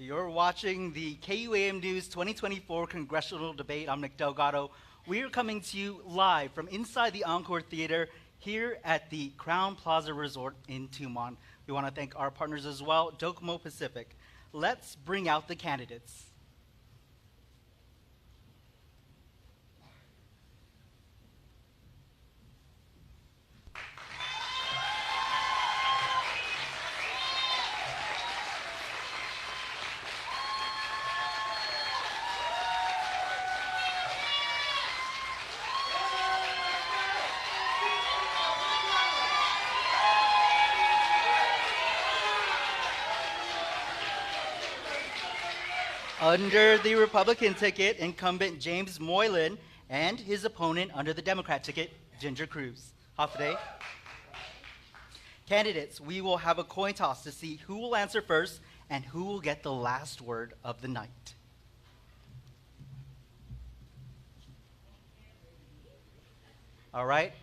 You're watching the KUAM News 2024 Congressional Debate. I'm Nick Delgado. We are coming to you live from inside the Encore Theater here at the Crown Plaza Resort in Tumon. We want to thank our partners as well, Docomo Pacific. Let's bring out the candidates. Under the Republican ticket, incumbent James Moylan and his opponent under the Democrat ticket, Ginger Cruz. Hafaday. Candidates, we will have a coin toss to see who will answer first and who will get the last word of the night. All right.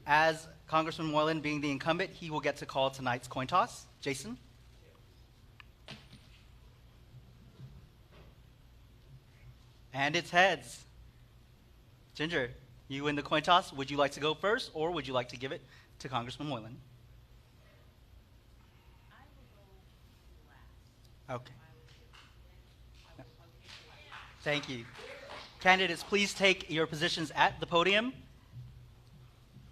As Congressman Moylan being the incumbent, he will get to call tonight's coin toss. Jason? And it's heads. Ginger, you win the coin toss. Would you like to go first, or would you like to give it to Congressman Moylan? I will go last. Okay. Thank you. Candidates, please take your positions at the podium.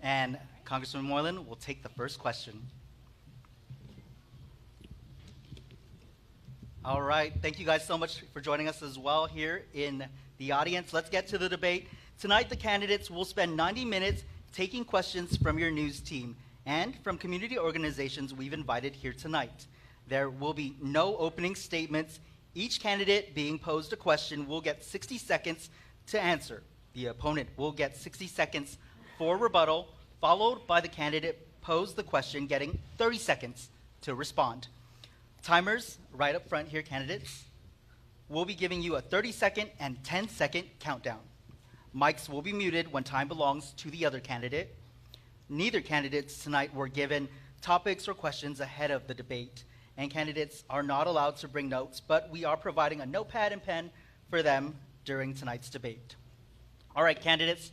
And Congressman Moylan will take the first question. All right, thank you guys so much for joining us as well here in the audience. Let's get to the debate. Tonight, the candidates will spend 90 minutes taking questions from your news team and from community organizations we've invited here tonight. There will be no opening statements. Each candidate being posed a question will get 60 seconds to answer. The opponent will get 60 seconds for rebuttal, followed by the candidate posed the question getting 30 seconds to respond. Timers right up front here, candidates. We'll be giving you a 30-second and 10-second countdown. Mics will be muted when time belongs to the other candidate. Neither candidates tonight were given topics or questions ahead of the debate, and candidates are not allowed to bring notes, but we are providing a notepad and pen for them during tonight's debate. All right, candidates.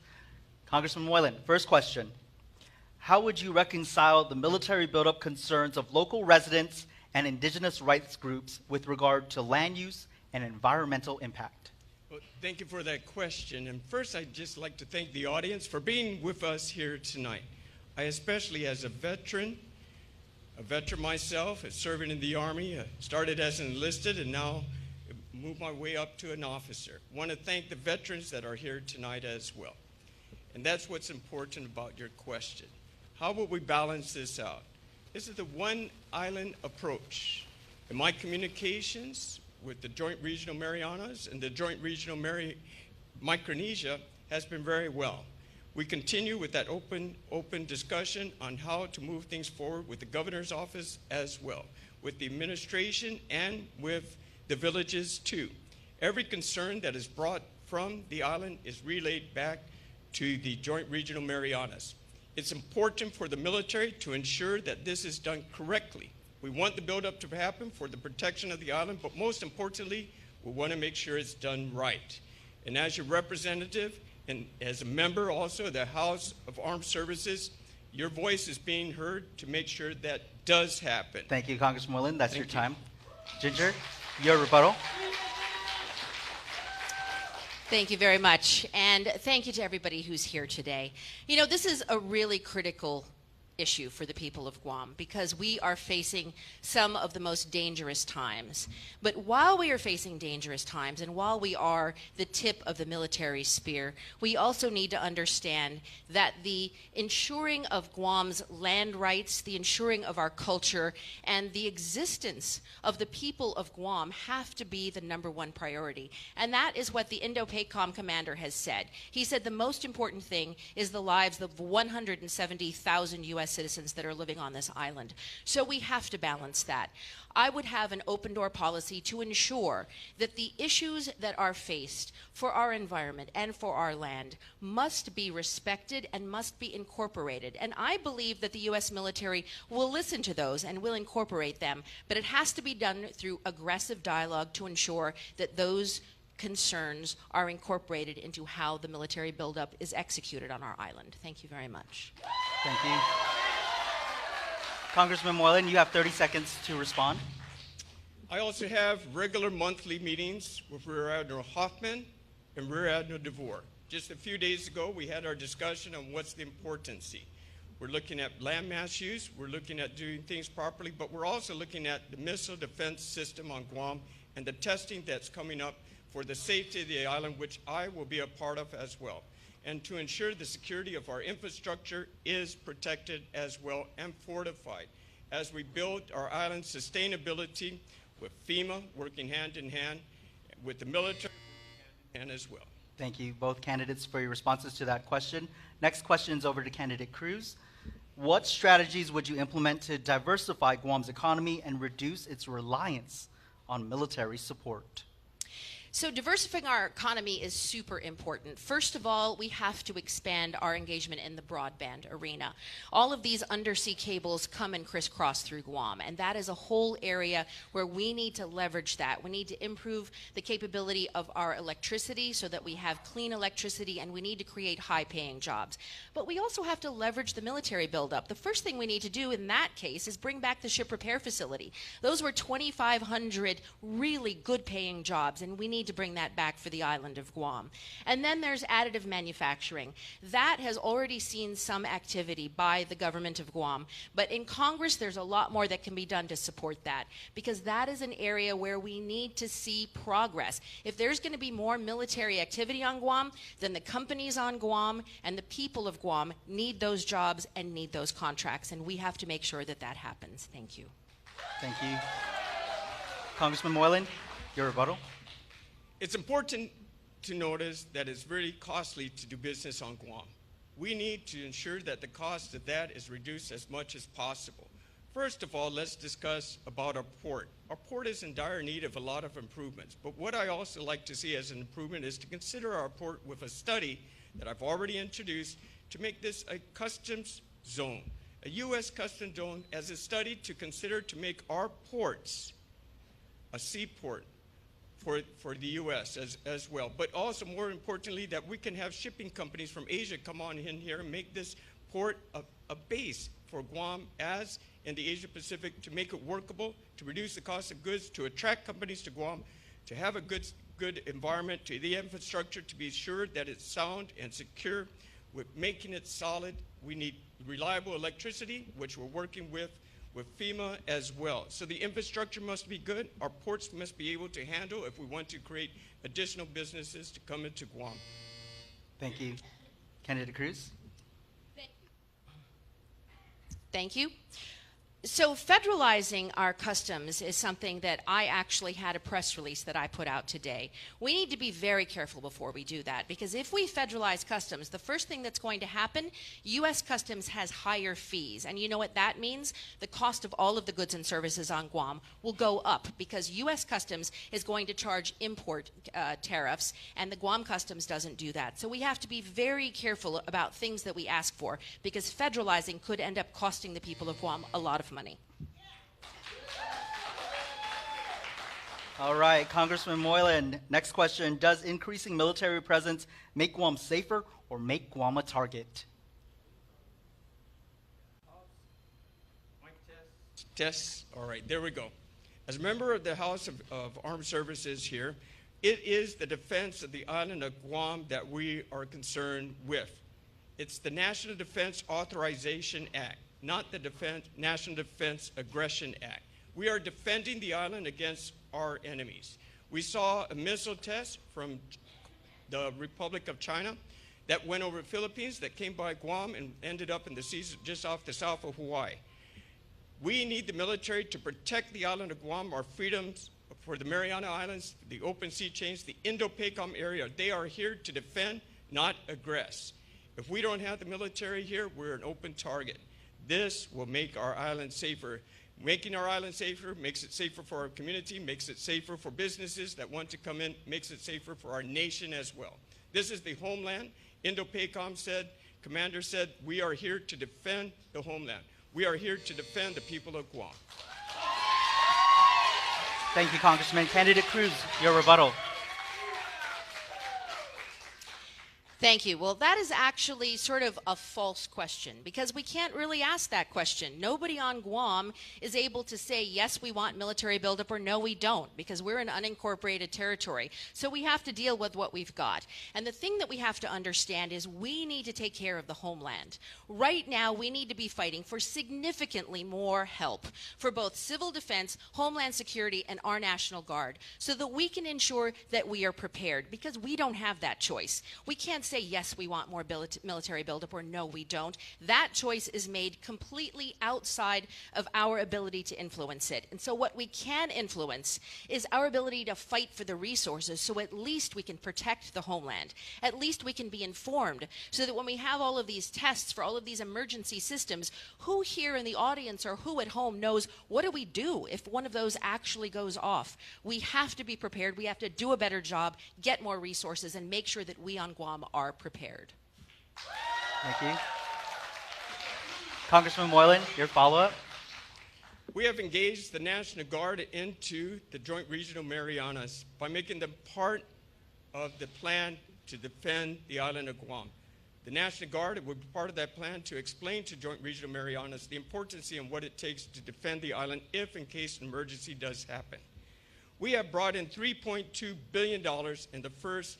Congressman Moylan, first question. How would you reconcile the military buildup concerns of local residents and indigenous rights groups with regard to land use and environmental impact? Well, thank you for that question. And first, I'd just like to thank the audience for being with us here tonight. I especially, as a veteran myself, serving in the Army, started as an enlisted and now moved my way up to an officer. Want to thank the veterans that are here tonight as well. And that's what's important about your question. How will we balance this out? This is the one island approach. In my communications with the Joint Regional Marianas and the Joint Regional Micronesia has been very well. We continue with that open discussion on how to move things forward with the governor's office as well, with the administration and with the villages too. Every concern that is brought from the island is relayed back to the Joint Regional Marianas. It's important for the military to ensure that this is done correctly. We want the buildup to happen for the protection of the island, but most importantly, we want to make sure it's done right. And as your representative and as a member also of the House of Armed Services, your voice is being heard to make sure that does happen. Thank you, Congressman Moylan. That's your time. Ginger, your rebuttal. Thank you very much, and thank you to everybody who's here today. You know, this is a really critical issue for the people of Guam because we are facing some of the most dangerous times. But while we are facing dangerous times and while we are the tip of the military spear, we also need to understand that the ensuring of Guam's land rights, the ensuring of our culture, and the existence of the people of Guam have to be the #1 priority. And that is what the Indo-PACOM commander has said. He said the most important thing is the lives of 170,000 U.S. U.S. citizens that are living on this island. So we have to balance that. I would have an open door policy to ensure that the issues that are faced for our environment and for our land must be respected and must be incorporated. And I believe that the U.S. military will listen to those and will incorporate them, but it has to be done through aggressive dialogue to ensure that those concerns are incorporated into how the military buildup is executed on our island. Thank you very much. Thank you. Congressman Moylan, you have 30 seconds to respond. I also have regular monthly meetings with Rear Admiral Hoffman and Rear Admiral DeVore. Just a few days ago, we had our discussion on what's the importancy. We're looking at landmass use, we're looking at doing things properly, but we're also looking at the missile defense system on Guam and the testing that's coming up for the safety of the island, which I will be a part of as well, and to ensure the security of our infrastructure is protected as well and fortified as we build our island sustainability with FEMA working hand in hand with the military and as well. Thank you, both candidates, for your responses to that question. Next question is over to candidate Cruz. What strategies would you implement to diversify Guam's economy and reduce its reliance on military support? So diversifying our economy is super important. First of all, we have to expand our engagement in the broadband arena. All of these undersea cables come and crisscross through Guam, and that is a whole area where we need to leverage that. We need to improve the capability of our electricity so that we have clean electricity, and we need to create high-paying jobs. But we also have to leverage the military buildup. The first thing we need to do in that case is bring back the ship repair facility. Those were 2,500 really good-paying jobs, and we need to bring that back for the island of Guam. And then there's additive manufacturing. That has already seen some activity by the government of Guam, but in Congress there's a lot more that can be done to support that, because that is an area where we need to see progress. If there's going to be more military activity on Guam, then the companies on Guam and the people of Guam need those jobs and need those contracts, and we have to make sure that that happens. Thank you. Thank you. Congressman Moylan, your rebuttal. It's important to notice that it's very costly to do business on Guam. We need to ensure that the cost of that is reduced as much as possible. First of all, let's discuss about our port. Our port is in dire need of a lot of improvements, but what I also like to see as an improvement is to consider our port with a study that I've already introduced to make this a customs zone, a U.S. customs zone, as a study to consider to make our ports a seaport for the U.S. as well. But also, more importantly, that we can have shipping companies from Asia come on in here and make this port a base for Guam as in the Asia Pacific, to make it workable, to reduce the cost of goods, to attract companies to Guam, to have a good environment, to the infrastructure, to be sure that it's sound and secure. With making it solid, we need reliable electricity, which we're working with FEMA as well. So the infrastructure must be good. Our ports must be able to handle if we want to create additional businesses to come into Guam. Thank you. Candidate Cruz. Thank you. So federalizing our customs is something that I actually had a press release that I put out today. We need to be very careful before we do that, because if we federalize customs, the first thing that's going to happen, U.S. Customs has higher fees. And you know what that means? The cost of all of the goods and services on Guam will go up, because U.S. Customs is going to charge import tariffs, and the Guam Customs doesn't do that. So we have to be very careful about things that we ask for, because federalizing could end up costing the people of Guam a lot of money. All right, Congressman Moylan, next question. Does increasing military presence make Guam safer or make Guam a target? Test. All right, there we go. As a member of the House of Armed Services here, it is the defense of the island of Guam that we are concerned with. It's the National Defense Authorization Act, not the National Defense Aggression Act. We are defending the island against our enemies. We saw a missile test from the Republic of China that went over the Philippines, that came by Guam and ended up in the seas just off the south of Hawaii. We need the military to protect the island of Guam, our freedoms for the Mariana Islands, the open sea chains, the Indo-PACOM area. They are here to defend, not aggress. If we don't have the military here, we're an open target. This will make our island safer. Making our island safer makes it safer for our community, makes it safer for businesses that want to come in, makes it safer for our nation as well. This is the homeland. Indo-PACOM said, Commander said, we are here to defend the homeland. We are here to defend the people of Guam. Thank you, Congressman. Candidate Cruz, your rebuttal. Thank you. Well, that is actually sort of a false question because we can't really ask that question. Nobody on Guam is able to say, yes, we want military buildup, or no, we don't, because we're an unincorporated territory. So we have to deal with what we've got. And the thing that we have to understand is we need to take care of the homeland. Right now, we need to be fighting for significantly more help for both civil defense, homeland security, and our National Guard so that we can ensure that we are prepared, because we don't have that choice. We can't say, yes, we want more military buildup, or no, we don't. That choice is made completely outside of our ability to influence it. And so what we can influence is our ability to fight for the resources so at least we can protect the homeland. At least we can be informed so that when we have all of these tests for all of these emergency systems, who here in the audience or who at home knows what do we do if one of those actually goes off? We have to be prepared. We have to do a better job, get more resources, and make sure that we on Guam are prepared. Thank you. Congressman Moylan, your follow-up. We have engaged the National Guard into the Joint Regional Marianas by making them part of the plan to defend the island of Guam. The National Guard will be part of that plan to explain to Joint Regional Marianas the importance and what it takes to defend the island if in case an emergency does happen. We have brought in $3.2 billion in the first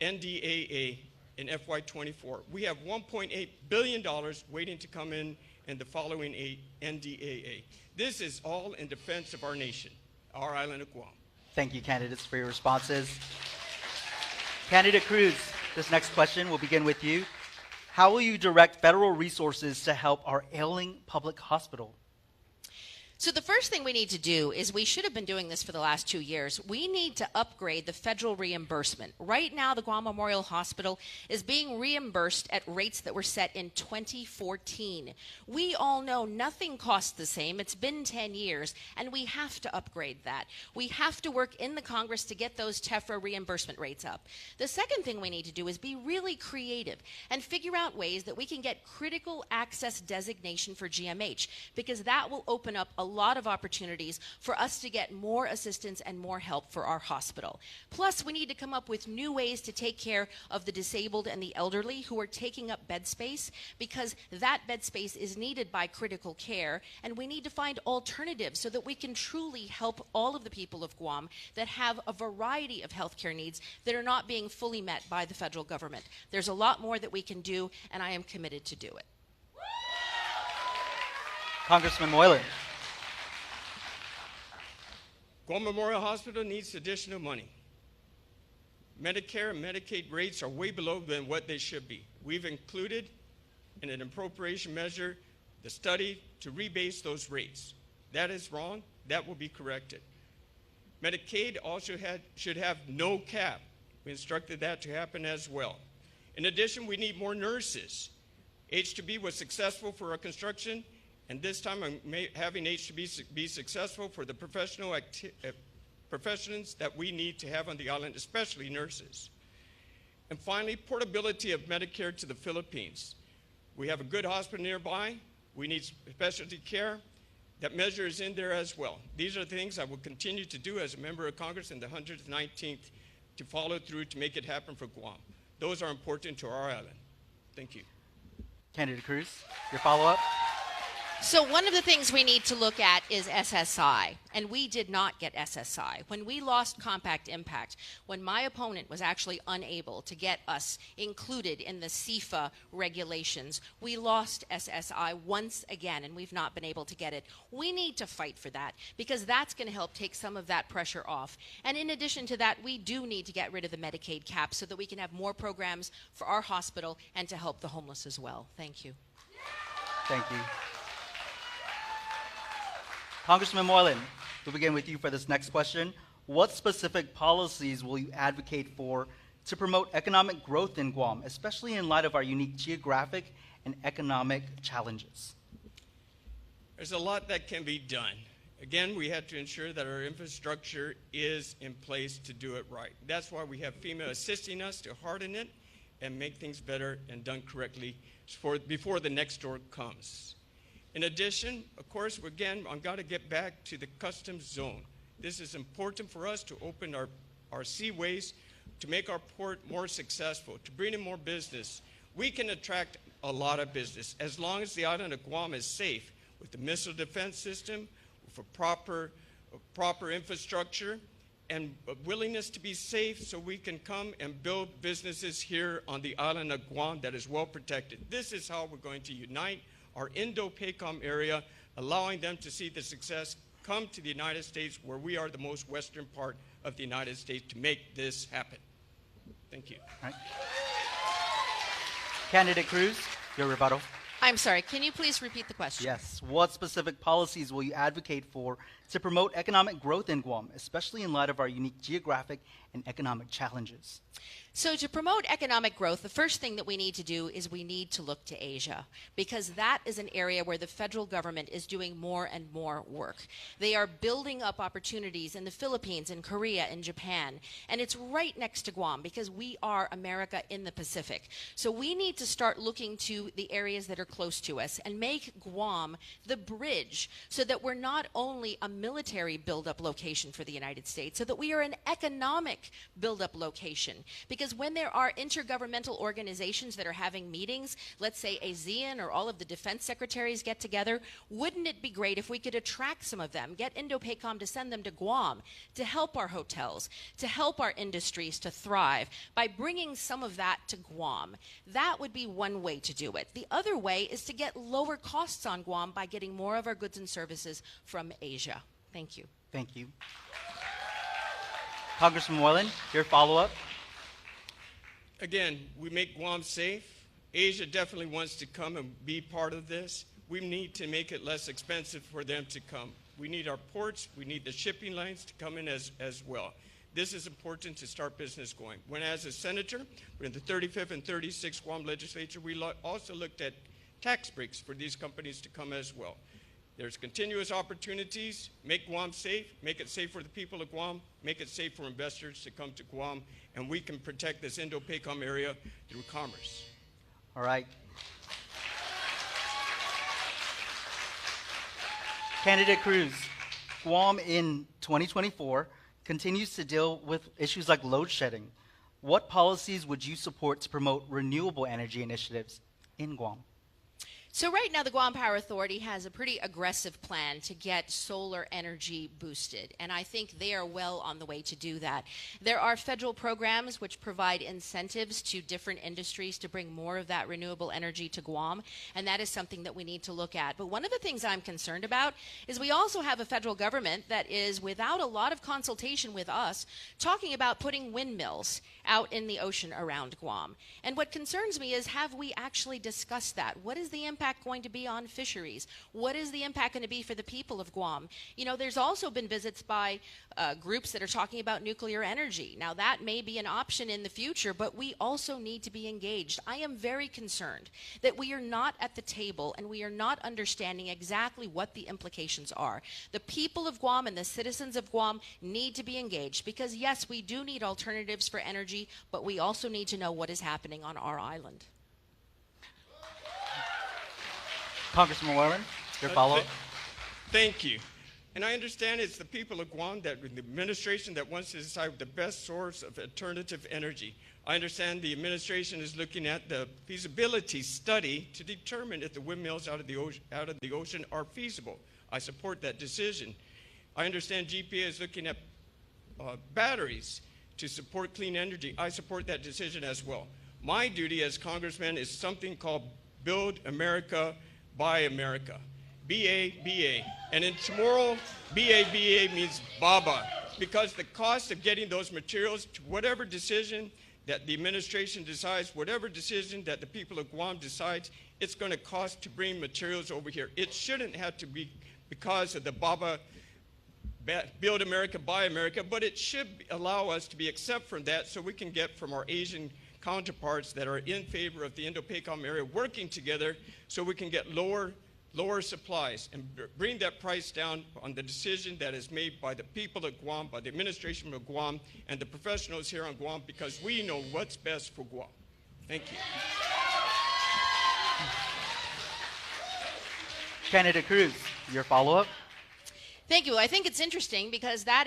NDAA in FY24. We have $1.8 billion waiting to come in the following NDAA. This is all in defense of our nation, our island of Guam. Thank you, candidates, for your responses. Candidate Cruz, this next question will begin with you. How will you direct federal resources to help our ailing public hospital? So the first thing we need to do is, we should have been doing this for the last 2 years, we need to upgrade the federal reimbursement. Right now, the Guam Memorial Hospital is being reimbursed at rates that were set in 2014. We all know nothing costs the same. It's been 10 years, and we have to upgrade that. We have to work in the Congress to get those TEFRA reimbursement rates up. The second thing we need to do is be really creative and figure out ways that we can get critical access designation for GMH, because that will open up a lot of opportunities for us to get more assistance and more help for our hospital. Plus, we need to come up with new ways to take care of the disabled and the elderly who are taking up bed space, because that bed space is needed by critical care, and we need to find alternatives so that we can truly help all of the people of Guam that have a variety of healthcare needs that are not being fully met by the federal government. There's a lot more that we can do, and I am committed to do it. Congressman Moylan. Guam Memorial Hospital needs additional money. Medicare and Medicaid rates are way below than what they should be. We've included in an appropriation measure the study to rebase those rates. That is wrong. That will be corrected. Medicaid also should have no cap. We instructed that to happen as well. In addition, we need more nurses. H2B was successful for our construction, and this time I'm having H2B be successful for the professions that we need to have on the island, especially nurses. And finally, portability of Medicare to the Philippines. We have a good hospital nearby. We need specialty care. That measure is in there as well. These are things I will continue to do as a member of Congress in the 119th to follow through to make it happen for Guam. Those are important to our island. Thank you. Candidate Cruz, your follow-up. So one of the things we need to look at is SSI, and we did not get SSI. When we lost Compact Impact, when my opponent was actually unable to get us included in the CFA regulations, we lost SSI once again, and we've not been able to get it. We need to fight for that, because that's going to help take some of that pressure off. And in addition to that, we do need to get rid of the Medicaid cap so that we can have more programs for our hospital and to help the homeless as well. Thank you. Thank you. Congressman Moylan, we'll begin with you for this next question. What specific policies will you advocate for to promote economic growth in Guam, especially in light of our unique geographic and economic challenges? There's a lot that can be done. Again, we have to ensure that our infrastructure is in place to do it right. That's why we have FEMA assisting us to harden it and make things better and done correctly before the next storm comes. In addition, of course, again, I've got to get back to the customs zone. This is important for us to open our seaways, to make our port more successful, to bring in more business. We can attract a lot of business as long as the island of Guam is safe with the missile defense system, with a proper infrastructure, and a willingness to be safe so we can come and build businesses here on the island of Guam that is well protected. This is how we're going to unite our Indo-PACOM area, allowing them to see the success come to the United States, where we are the most western part of the United States, to make this happen. Thank you. All right. Candidate Cruz, your rebuttal. I'm sorry, can you please repeat the question? Yes. What specific policies will you advocate for to promote economic growth in Guam, especially in light of our unique geographic and economic challenges? So to promote economic growth, the first thing that we need to do is we need to look to Asia, because that is an area where the federal government is doing more and more work. They are building up opportunities in the Philippines, in Korea, in Japan, and it's right next to Guam because we are America in the Pacific. So we need to start looking to the areas that are close to us and make Guam the bridge so that we're not only a military buildup location for the United States, so that we are an economic buildup location. Because when there are intergovernmental organizations that are having meetings, let's say ASEAN or all of the defense secretaries get together, wouldn't it be great if we could attract some of them, get Indo-PACOM to send them to Guam to help our hotels, to help our industries to thrive by bringing some of that to Guam? That would be one way to do it. The other way is to get lower costs on Guam by getting more of our goods and services from Asia. Thank you. Thank you. Congressman Moylan, your follow-up. Again, we make Guam safe. Asia definitely wants to come and be part of this. We need to make it less expensive for them to come. We need our ports, we need the shipping lanes to come in as well. This is important to start business going. When as a senator, in the 35th and 36th Guam legislature, we also looked at tax breaks for these companies to come as well. There's continuous opportunities. Make Guam safe, make it safe for the people of Guam, make it safe for investors to come to Guam, and we can protect this Indo-PACOM area through commerce. All right. Candidate Cruz, Guam in 2024 continues to deal with issues like load shedding. What policies would you support to promote renewable energy initiatives in Guam? So right now, the Guam Power Authority has a pretty aggressive plan to get solar energy boosted, and I think they are well on the way to do that. There are federal programs which provide incentives to different industries to bring more of that renewable energy to Guam, and that is something that we need to look at. But one of the things I'm concerned about is we also have a federal government that is, without a lot of consultation with us, talking about putting windmills out in the ocean around Guam. And what concerns me is, have we actually discussed that? What is the impact going to be on fisheries? What is the impact going to be for the people of Guam? You know, there's also been visits by groups that are talking about nuclear energy. Now, that may be an option in the future, but we also need to be engaged. I am very concerned that we are not at the table and we are not understanding exactly what the implications are. The people of Guam and the citizens of Guam need to be engaged because, yes, we do need alternatives for energy, but we also need to know what is happening on our island. Congressman Moylan, your follow-up. Thank you. And I understand it's the people of Guam, that the administration that wants to decide the best source of alternative energy. I understand the administration is looking at the feasibility study to determine if the windmills out of the ocean are feasible. I support that decision. I understand GPA is looking at batteries to support clean energy. I support that decision as well. My duty as congressman is something called Build America, Buy America. B-A-B-A. And in tomorrow, B-A-B-A means BABA, because the cost of getting those materials to whatever decision that the administration decides, whatever decision that the people of Guam decides, it's going to cost to bring materials over here. It shouldn't have to be because of the BABA, Build America, Buy America, but it should allow us to be exempt from that so we can get from our Asian counterparts that are in favor of the Indo-PACOM area working together so we can get lower lower supplies, and bring that price down on the decision that is made by the people of Guam, by the administration of Guam, and the professionals here on Guam, because we know what's best for Guam. Thank you. Candidate Cruz, your follow-up? Thank you. I think it's interesting because that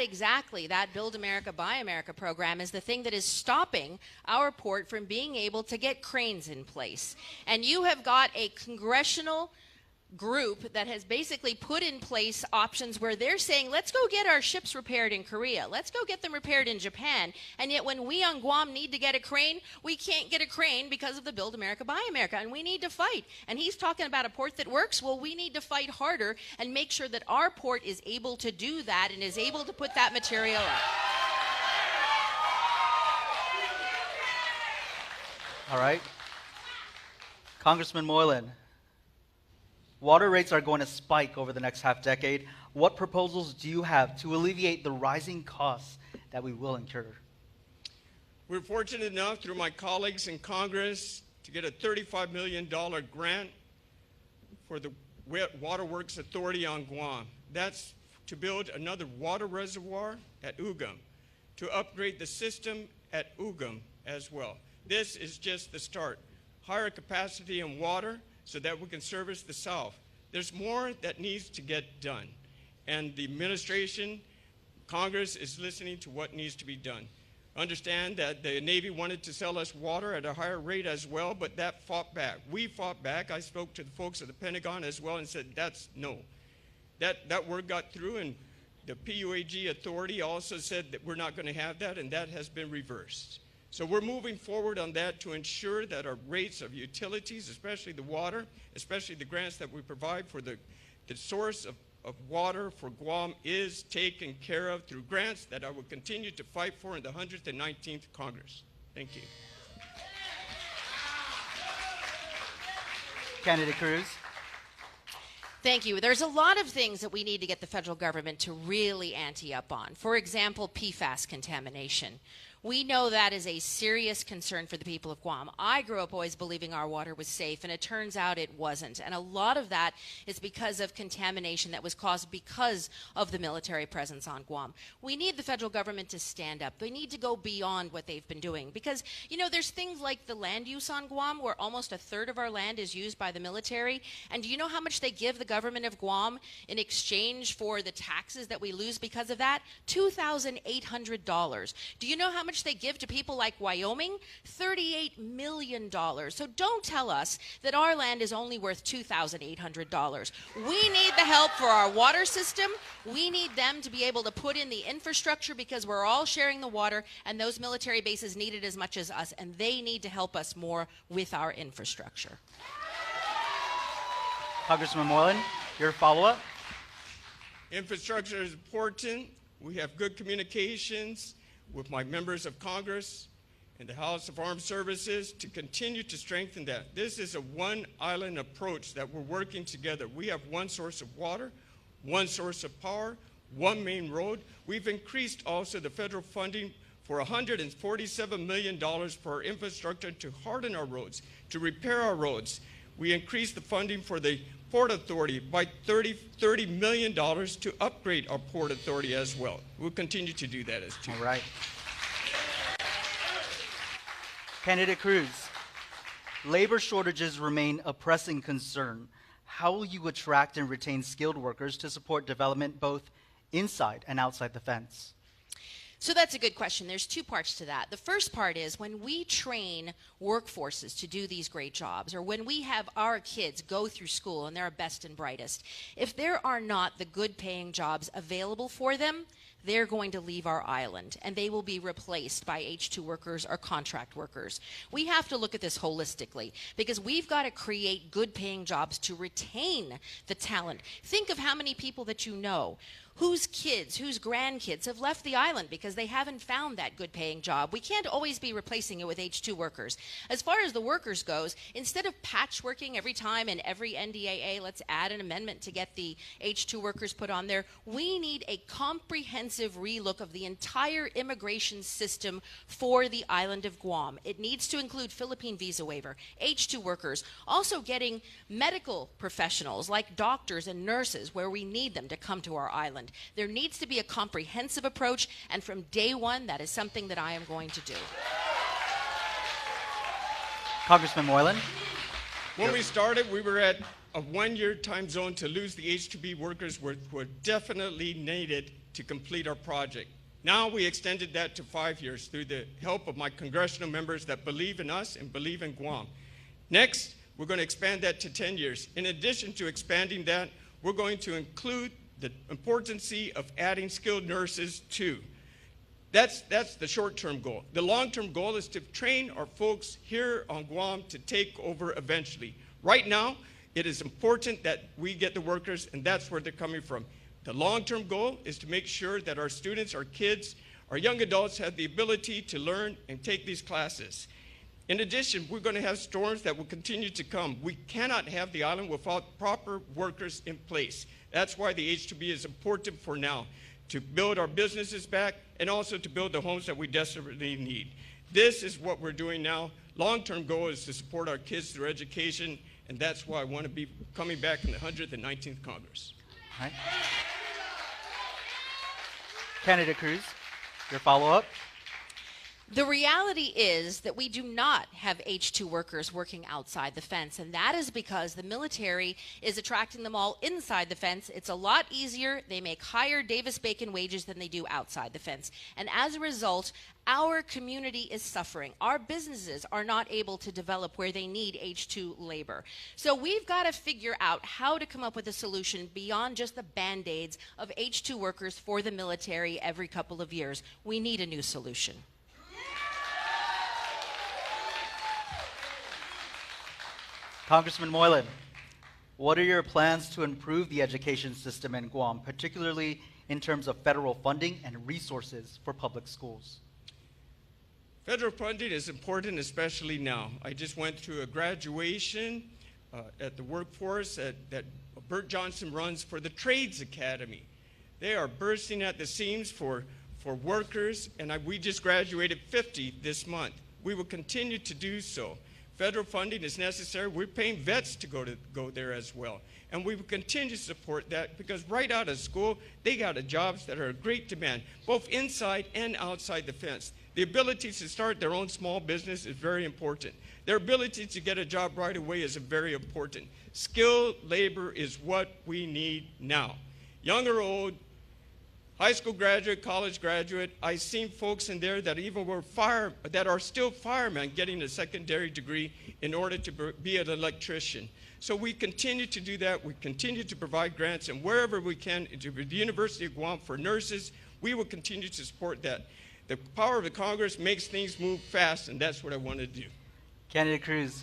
Build America, Buy America program is the thing that is stopping our port from being able to get cranes in place. And you have got a congressional group that has basically put in place options where they're saying, let's go get our ships repaired in Korea. Let's go get them repaired in Japan. And yet when we on Guam need to get a crane, we can't get a crane because of the Build America, Buy America. And we need to fight. And he's talking about a port that works. Well, we need to fight harder and make sure that our port is able to do that and is able to put that material up. All right. Congressman Moylan, water rates are going to spike over the next half decade. What proposals do you have to alleviate the rising costs that we will incur? We're fortunate enough through my colleagues in Congress to get a $35 million grant for the Waterworks Authority on Guam. That's to build another water reservoir at Ugam, to upgrade the system at Ugam as well. This is just the start. Higher capacity in water so that we can service the South. There's more that needs to get done. And the administration, Congress is listening to what needs to be done. Understand that the Navy wanted to sell us water at a higher rate as well, but that fought back. We fought back. I spoke to the folks at the Pentagon as well and said, that's no. That word got through, and the PUAG authority also said that we're not going to have that, and that has been reversed. So we're moving forward on that to ensure that our rates of utilities, especially the water, especially the grants that we provide for the source of water for Guam, is taken care of through grants that I will continue to fight for in the 119th Congress. Thank you. Candidate Cruz. Thank you. There's a lot of things that we need to get the federal government to really ante up on. For example, PFAS contamination. We know that is a serious concern for the people of Guam. I grew up always believing our water was safe, and it turns out it wasn't. And a lot of that is because of contamination that was caused because of the military presence on Guam. We need the federal government to stand up. They need to go beyond what they've been doing. Because, you know, there's things like the land use on Guam, where almost a third of our land is used by the military. And do you know how much they give the government of Guam in exchange for the taxes that we lose because of that? $2,800. Do you know how much they give to people like Wyoming? $38 million. So don't tell us that our land is only worth $2,800. We need the help for our water system. We need them to be able to put in the infrastructure because we're all sharing the water, and those military bases need it as much as us, and they need to help us more with our infrastructure. Congressman Moylan, your follow-up? Infrastructure is important. We have good communications with my members of Congress and the House of Armed Services to continue to strengthen that. This is a one-island approach that we're working together. We have one source of water, one source of power, one main road. We've increased also the federal funding for $147 million for our infrastructure to harden our roads, to repair our roads. We increased the funding for the Port Authority by $30 million to upgrade our Port Authority as well. We'll continue to do that as too. All right. Candidate Cruz, labor shortages remain a pressing concern. How will you attract and retain skilled workers to support development both inside and outside the fence? So that's a good question. There's two parts to that. The first part is when we train workforces to do these great jobs, or when we have our kids go through school and they're our best and brightest, if there are not the good paying jobs available for them, they're going to leave our island, and they will be replaced by H-2 workers or contract workers. We have to look at this holistically because we've got to create good paying jobs to retain the talent. Think of how many people that you know whose kids, whose grandkids have left the island because they haven't found that good paying job. We can't always be replacing it with H-2 workers. As far as the workers goes, instead of patchworking every time in every NDAA, let's add an amendment to get the H-2 workers put on there. We need a comprehensive comprehensive relook of the entire immigration system for the island of Guam. It needs to include Philippine visa waiver, H-2 workers, also getting medical professionals like doctors and nurses where we need them to come to our island. There needs to be a comprehensive approach, and from day one, that is something that I am going to do. Congressman Moylan. When we started, we were at a one-year time zone to lose the H-2B workers were definitely needed to complete our project. Now we extended that to 5 years through the help of my congressional members that believe in us and believe in Guam. Next, we're going to expand that to 10 years. In addition to expanding that, we're going to include the importance of adding skilled nurses too. That's the short-term goal. The long-term goal is to train our folks here on Guam to take over eventually. Right now, it is important that we get the workers, and that's where they're coming from. The long-term goal is to make sure that our students, our kids, our young adults have the ability to learn and take these classes. In addition, we're going to have storms that will continue to come. We cannot have the island without proper workers in place. That's why the H-2B is important for now, to build our businesses back and also to build the homes that we desperately need. This is what we're doing now. Long-term goal is to support our kids through education, and that's why I want to be coming back in the 119th Congress. All right. Candidate Cruz, your follow-up. The reality is that we do not have H-2 workers working outside the fence, and that is because the military is attracting them all inside the fence. It's a lot easier. They make higher Davis-Bacon wages than they do outside the fence. And as a result, our community is suffering. Our businesses are not able to develop where they need H-2 labor. So we've got to figure out how to come up with a solution beyond just the Band-Aids of H-2 workers for the military every couple of years. We need a new solution. Congressman Moylan, what are your plans to improve the education system in Guam, particularly in terms of federal funding and resources for public schools? Federal funding is important, especially now. I just went through a graduation at the workforce that Bert Johnson runs for the Trades Academy. They are bursting at the seams for workers, and we just graduated 50 this month. We will continue to do so. Federal funding is necessary. We're paying vets to go there as well. And we will continue to support that because right out of school, they got jobs that are a great demand, both inside and outside the fence. The ability to start their own small business is very important. Their ability to get a job right away is very important. Skilled labor is what we need now. Young or old, high school graduate, college graduate, I've seen folks in there that even were that are still firemen getting a secondary degree in order to be an electrician. So we continue to do that. We continue to provide grants, and wherever we can, to the University of Guam for nurses, we will continue to support that. The power of the Congress makes things move fast, and that's what I want to do. Candidate Cruz.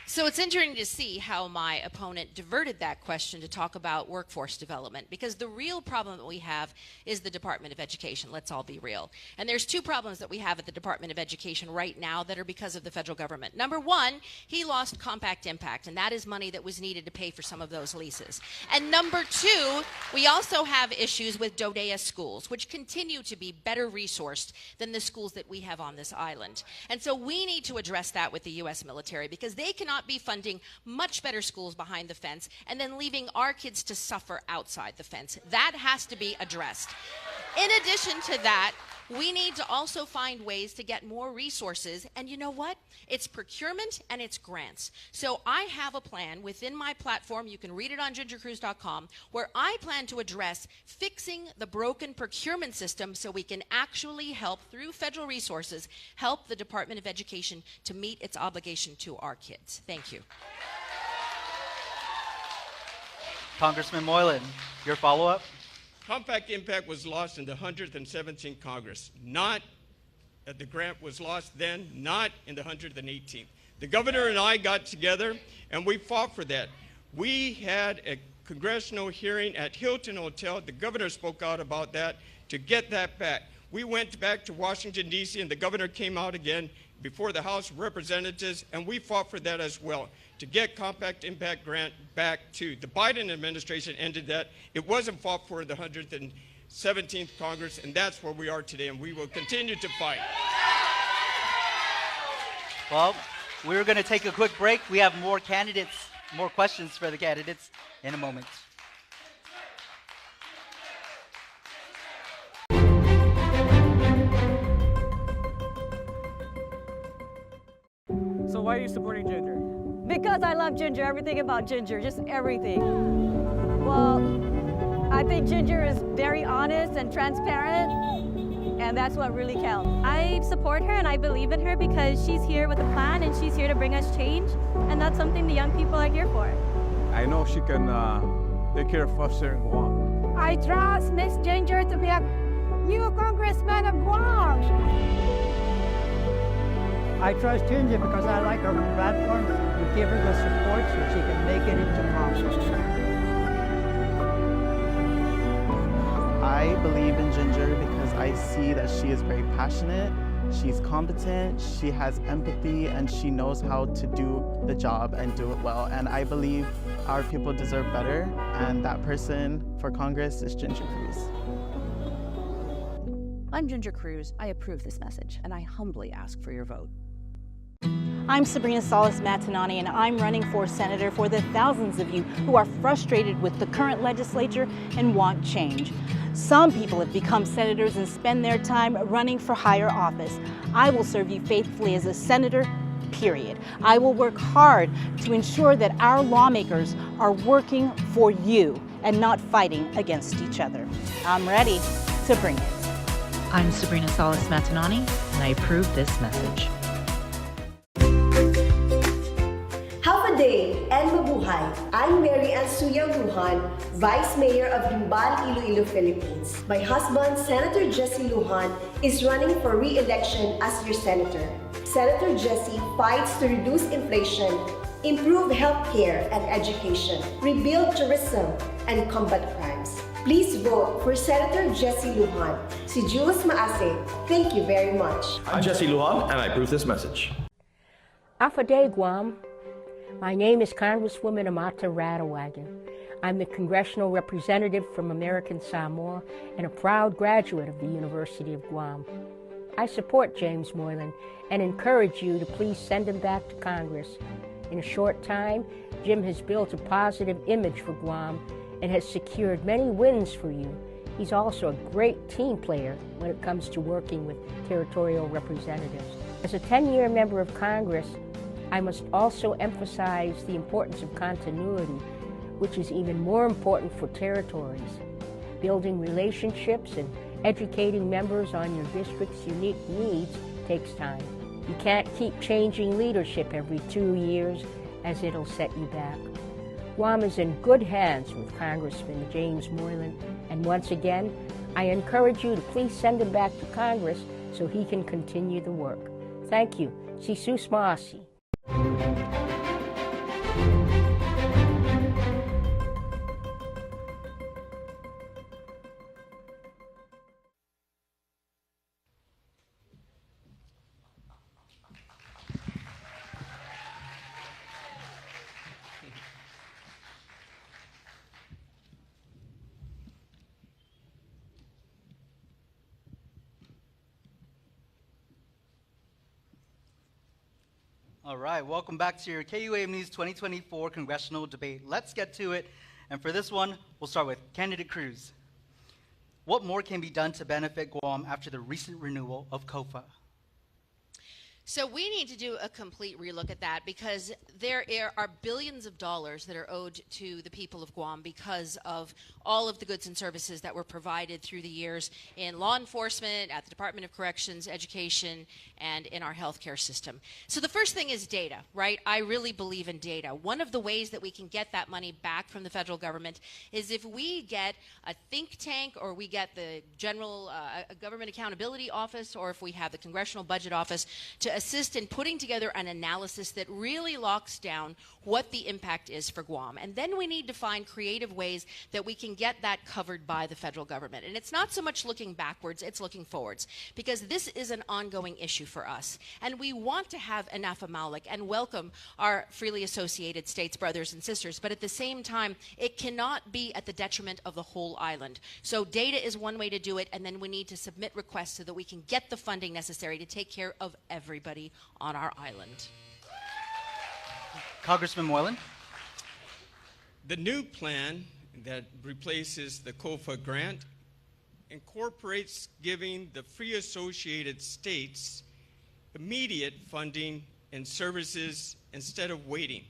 So it's interesting to see how my opponent diverted that question to talk about workforce development, because the real problem that we have is the Department of Education. Let's all be real. And there's two problems that we have at the Department of Education right now that are because of the federal government. Number one, he lost Compact Impact, and that is money that was needed to pay for some of those leases. And number two, we also have issues with DODEA schools, which continue to be better resourced than the schools that we have on this island. And so we need to address that with the U.S. military, because they cannot be funding much better schools behind the fence and then leaving our kids to suffer outside the fence. That has to be addressed. In addition to that, we need to also find ways to get more resources, and you know what? It's procurement and it's grants. So I have a plan within my platform, you can read it on gingercruz.com, where I plan to address fixing the broken procurement system so we can actually help, through federal resources, help the Department of Education to meet its obligation to our kids. Thank you. Congressman Moylan, your follow-up? Compact Impact was lost in the 117th Congress. The grant was lost then, not in the 118th. The governor and I got together, and we fought for that. We had a congressional hearing at Hilton Hotel. The governor spoke out about that to get that back. We went back to Washington, D.C., and the governor came out again, before the House of Representatives, and we fought for that as well, to get Compact Impact Grant back to the Biden administration ended that. It wasn't fought for the 117th Congress, and that's where we are today, and we will continue to fight. Well, we're going to take a quick break. We have more questions for the candidates in a moment. So why are you supporting Ginger? Because I love Ginger, everything about Ginger, just everything. Well, I think Ginger is very honest and transparent, and that's what really counts. I support her and I believe in her because she's here with a plan and she's here to bring us change, and that's something the young people are here for. I know she can take care of us here in Guam. I trust Miss Ginger to be a new Congressman of Guam. I trust Ginger because I like her platform. We give her the support so she can make it into Congress. I believe in Ginger because I see that she is very passionate, she's competent, she has empathy, and she knows how to do the job and do it well. And I believe our people deserve better, and that person for Congress is Ginger Cruz. I'm Ginger Cruz. I approve this message, and I humbly ask for your vote. I'm Sabrina Salas-Matanani, and I'm running for senator for the thousands of you who are frustrated with the current legislature and want change. Some people have become senators and spend their time running for higher office. I will serve you faithfully as a senator, period. I will work hard to ensure that our lawmakers are working for you and not fighting against each other. I'm ready to bring it. I'm Sabrina Salas-Matanani, and I approve this message. Have a day and mabuhay. I'm Mary Ann Suyang Lujan, Vice Mayor of Gumbal, Iloilo, Philippines. My husband, Senator Jesse Lujan, is running for re-election as your senator. Senator Jesse fights to reduce inflation, improve healthcare and education, rebuild tourism, and combat crimes. Please vote for Senator Jesse Lujan. Si Jules Maase, thank you very much. I'm Jesse Lujan, and I approve this message. Afade Guam. My name is Congresswoman Amata Radawagan. I'm the congressional representative from American Samoa and a proud graduate of the University of Guam. I support James Moylan and encourage you to please send him back to Congress. In a short time, Jim has built a positive image for Guam and has secured many wins for you. He's also a great team player when it comes to working with territorial representatives. As a 10-year member of Congress, I must also emphasize the importance of continuity, which is even more important for territories. Building relationships and educating members on your district's unique needs takes time. You can't keep changing leadership every 2 years, as it'll set you back. Guam is in good hands with Congressman James Moylan, and once again, I encourage you to please send him back to Congress so he can continue the work. Thank you. Sisus Maasi. All right, welcome back to your KUAM News 2024 Congressional Debate. Let's get to it. And for this one, we'll start with Candidate Cruz. What more can be done to benefit Guam after the recent renewal of COFA? So we need to do a complete relook at that because there are billions of dollars that are owed to the people of Guam because of all of the goods and services that were provided through the years in law enforcement, at the Department of Corrections, education, and in our healthcare system. So the first thing is data, right? I really believe in data. One of the ways that we can get that money back from the federal government is if we get a think tank or we get the General Government Accountability Office or if we have the Congressional Budget Office to assist in putting together an analysis that really locks down what the impact is for Guam. And then we need to find creative ways that we can get that covered by the federal government. And it's not so much looking backwards, it's looking forwards, because this is an ongoing issue for us. And we want to have enough Maulik and welcome our freely associated states brothers and sisters, but at the same time, it cannot be at the detriment of the whole island. So data is one way to do it, and then we need to submit requests so that we can get the funding necessary to take care of everybody on our island. Congressman Moylan. The new plan that replaces the COFA grant incorporates giving the free associated states immediate funding and services instead of waiting.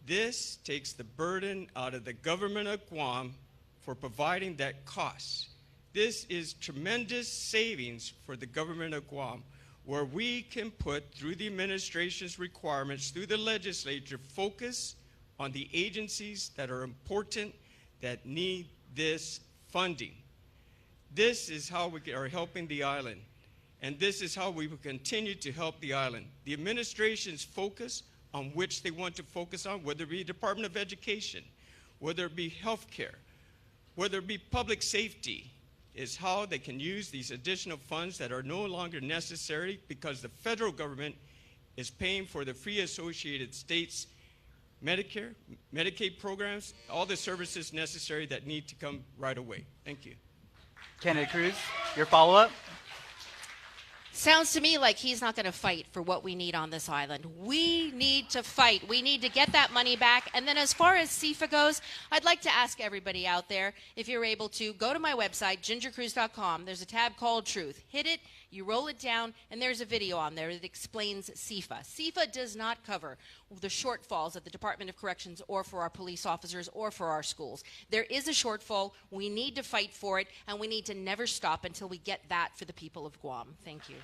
This takes the burden out of the government of Guam for providing that cost. This is tremendous savings for the government of Guam, where we can put, through the administration's requirements, through the legislature, focus on the agencies that are important, that need this funding. This is how we are helping the island, and this is how we will continue to help the island. The administration's focus on which they want to focus on, whether it be Department of Education, whether it be healthcare, whether it be public safety, is how they can use these additional funds that are no longer necessary because the federal government is paying for the free associated states, Medicare, Medicaid programs, all the services necessary that need to come right away. Thank you. Candidate Cruz, your follow-up? Sounds to me like he's not going to fight for what we need on this island. We need to fight. We need to get that money back. And then as far as CFA goes, I'd like to ask everybody out there, if you're able to, go to my website, gingercruz.com. There's a tab called Truth. Hit it, you roll it down, and there's a video on there that explains CFA. CFA does not cover the shortfalls at the Department of Corrections or for our police officers or for our schools. There is a shortfall. We need to fight for it, and we need to never stop until we get that for the people of Guam. Thank you.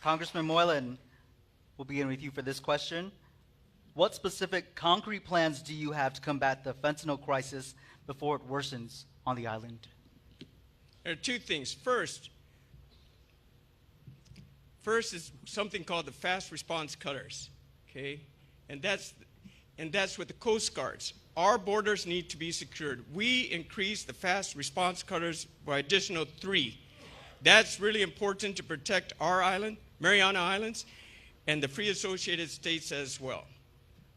Congressman Moylan, we'll begin with you for this question. What specific concrete plans do you have to combat the fentanyl crisis before it worsens on the island? There are two things. First is something called the fast response cutters, okay? And that's with the Coast Guards. Our borders need to be secured. We increased the fast response cutters by additional 3. That's really important to protect our island, Mariana Islands, and the free associated states as well.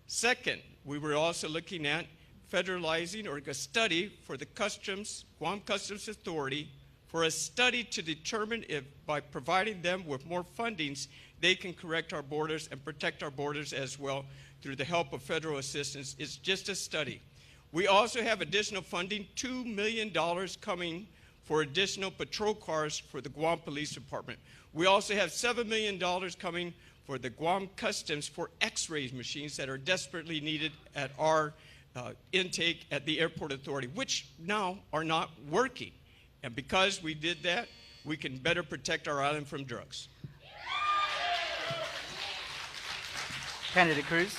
Second, we were also looking at federalizing or a study for the Customs, Guam Customs Authority, for a study to determine if by providing them with more fundings, they can correct our borders and protect our borders as well through the help of federal assistance. It's just a study. We also have additional funding, $2 million coming for additional patrol cars for the Guam Police Department. We also have $7 million coming for the Guam Customs for X-ray machines that are desperately needed at our intake at the Airport Authority, which now are not working. And because we did that, we can better protect our island from drugs. Candidate Cruz.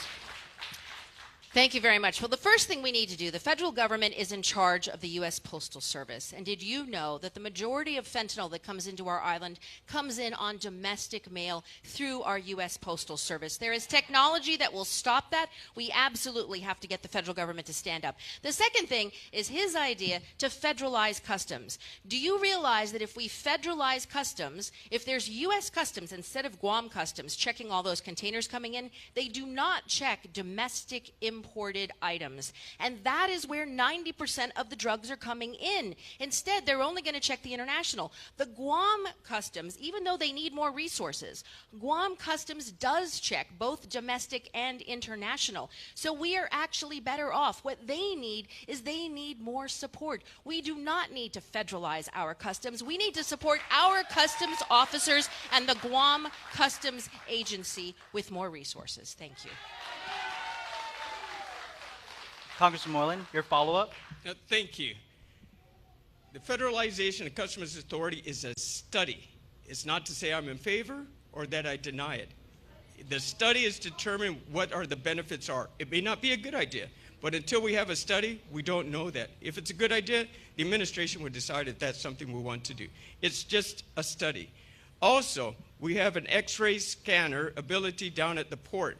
Thank you very much. Well, the first thing we need to do, the federal government is in charge of the U.S. Postal Service. And did you know that the majority of fentanyl that comes into our island comes in on domestic mail through our U.S. Postal Service? There is technology that will stop that. We absolutely have to get the federal government to stand up. The second thing is his idea to federalize customs. Do you realize that if we federalize customs, if there's U.S. Customs instead of Guam Customs checking all those containers coming in, they do not check domestic imported items. And that is where 90% of the drugs are coming in. Instead, they're only going to check the international. The Guam Customs, even though they need more resources, Guam Customs does check both domestic and international. So we are actually better off. What they need is they need more support. We do not need to federalize our customs. We need to support our customs officers and the Guam Customs Agency with more resources. Thank you. Congressman Moylan, your follow-up? Thank you. The federalization of Customs Authority is a study. It's not to say I'm in favor or that I deny it. The study is to determine what are the benefits are. It may not be a good idea, But until we have a study, we don't know that. If it's a good idea, the administration would decide if that's something we want to do. It's just a study. Also, we have an X-ray scanner ability down at the port.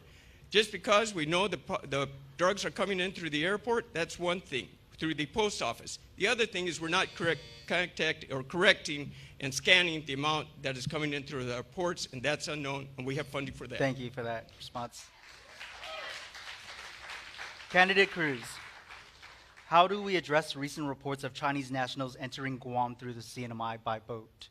Just because we know the drugs are coming in through the airport, that's one thing, through the post office. The other thing is we're not correcting and scanning the amount that is coming in through the ports, and that's unknown, and we have funding for that. Thank you for that response. Candidate Cruz, how do we address recent reports of Chinese nationals entering Guam through the CNMI by boat?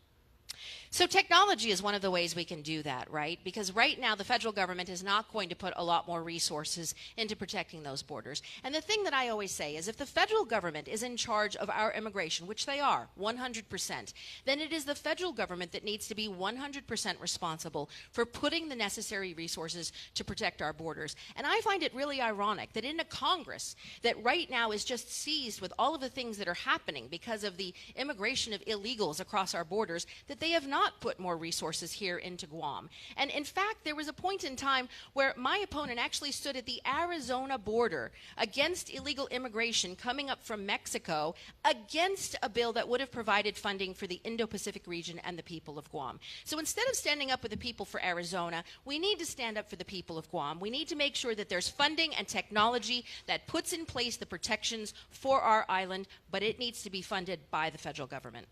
So technology is one of the ways we can do that, right? Because right now the federal government is not going to put a lot more resources into protecting those borders. And the thing that I always say is if the federal government is in charge of our immigration, which they are, 100%, then it is the federal government that needs to be 100% responsible for putting the necessary resources to protect our borders. And I find it really ironic that in a Congress that right now is just seized with all of the things that are happening because of the immigration of illegals across our borders, that they have not put more resources here into Guam. And in fact, there was a point in time where my opponent actually stood at the Arizona border against illegal immigration coming up from Mexico against a bill that would have provided funding for the Indo-Pacific region and the people of Guam. So instead of standing up with the people for Arizona, we need to stand up for the people of Guam. We need to make sure that there's funding and technology that puts in place the protections for our island, but it needs to be funded by the federal government.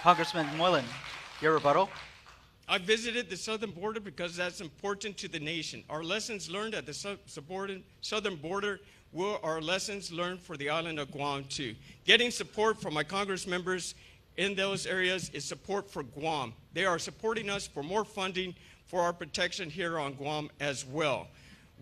Congressman Moylan, your rebuttal. I visited the southern border because that's important to the nation. Our lessons learned at the southern border were our lessons learned for the island of Guam too. Getting support from my Congress members in those areas is support for Guam. They are supporting us for more funding for our protection here on Guam as well.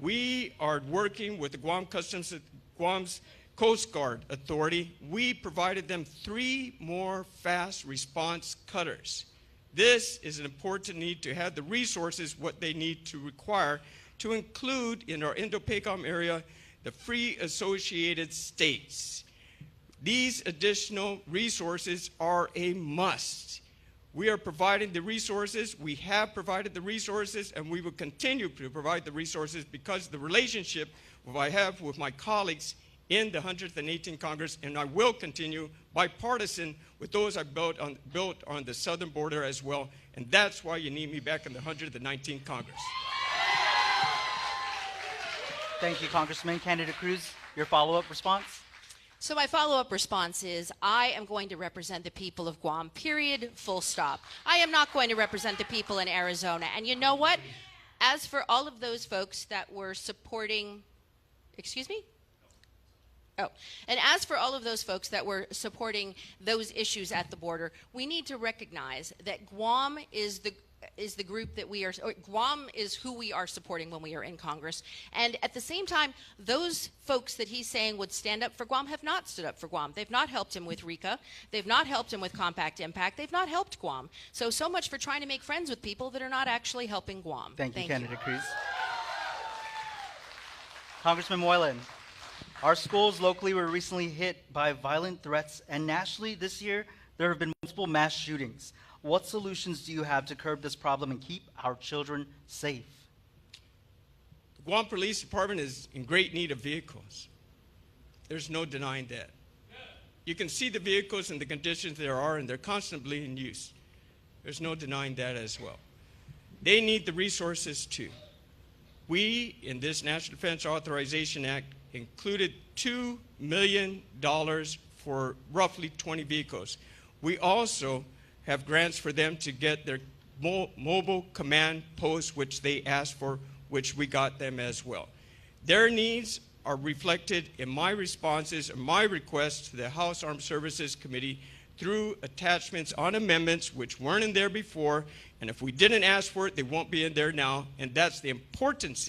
We are working with the Guam's Coast Guard Authority. We provided them 3 more fast response cutters. This is an important need to have the resources what they need to require to include in our Indo-PACOM area the free associated states. These additional resources are a must. We are providing the resources, we have provided the resources, and we will continue to provide the resources because of the relationship I have with my colleagues in the 118th Congress, and I will continue bipartisan with those I built on the southern border as well, and that's why you need me back in the 119th Congress. Thank you, Congressman. Candidate Cruz, your follow-up response? So my follow-up response is I am going to represent the people of Guam, period, full stop. I am not going to represent the people in Arizona. And you know what? As for all of those folks that were supporting, excuse me? Oh, and as for all of those folks that were supporting those issues at the border, we need to recognize that Guam is the group that we are, Guam is who we are supporting when we are in Congress. And at the same time, those folks that he's saying would stand up for Guam have not stood up for Guam. They've not helped him with RICA. They've not helped him with Compact Impact. They've not helped Guam. So much for trying to make friends with people that are not actually helping Guam. Thank you, Candidate Cruz. Congressman Moylan. Our schools locally were recently hit by violent threats, and nationally this year there have been multiple mass shootings. What solutions do you have to curb this problem and keep our children safe? The Guam Police Department is in great need of vehicles. There's no denying that. You can see the vehicles and the conditions there are, and they're constantly in use. There's no denying that as well. They need the resources too. We, in this National Defense Authorization Act, included $2 million for roughly 20 vehicles. We also have grants for them to get their mobile command posts, which they asked for, which we got them as well. Their needs are reflected in my responses and my requests to the House Armed Services Committee through attachments on amendments which weren't in there before, and if we didn't ask for it, they won't be in there now, and that's the importance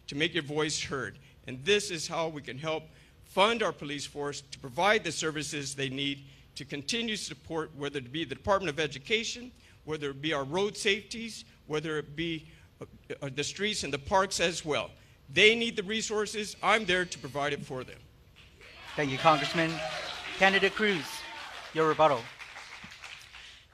to make your voice heard. And this is how we can help fund our police force to provide the services they need to continue support, whether it be the Department of Education, whether it be our road safeties, whether it be the streets and the parks as well. They need the resources. I'm there to provide it for them. Thank you, Congressman. Candidate Cruz, your rebuttal.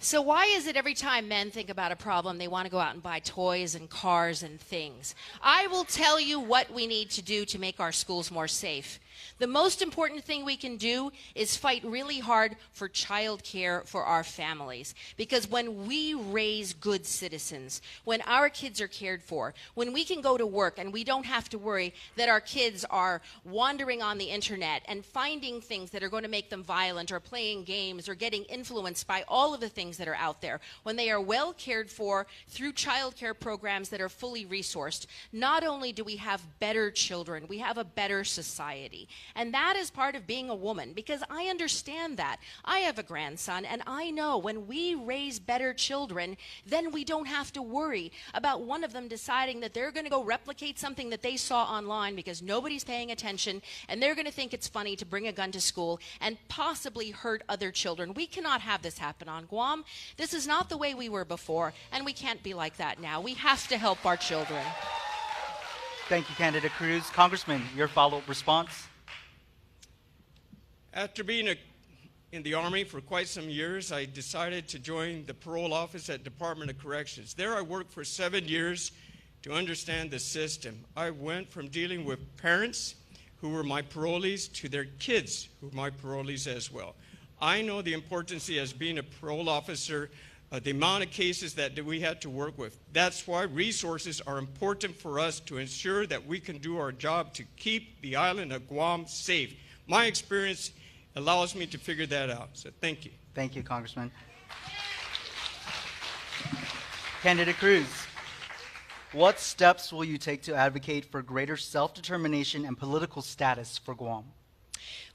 So why is it every time men think about a problem, they want to go out and buy toys and cars and things? I will tell you what we need to do to make our schools more safe. The most important thing we can do is fight really hard for child care for our families. Because when we raise good citizens, when our kids are cared for, when we can go to work and we don't have to worry that our kids are wandering on the internet and finding things that are going to make them violent or playing games or getting influenced by all of the things that are out there, when they are well cared for through child care programs that are fully resourced, not only do we have better children, we have a better society. And that is part of being a woman, because I understand that. I have a grandson, and I know when we raise better children, then we don't have to worry about one of them deciding that they're going to go replicate something that they saw online because nobody's paying attention, and they're going to think it's funny to bring a gun to school and possibly hurt other children. We cannot have this happen on Guam. This is not the way we were before, and we can't be like that now. We have to help our children. Thank you, Candidate Cruz. Congressman, your follow-up response? After being in the Army for quite some years, I decided to join the parole office at Department of Corrections. There I worked for 7 years to understand the system. I went from dealing with parents who were my parolees to their kids who were my parolees as well. I know the importance as being a parole officer, the amount of cases that we had to work with. That's why resources are important for us to ensure that we can do our job to keep the island of Guam safe. My experience allows me to figure that out. So thank you. Thank you, Congressman. Candidate Cruz, what steps will you take to advocate for greater self-determination and political status for Guam?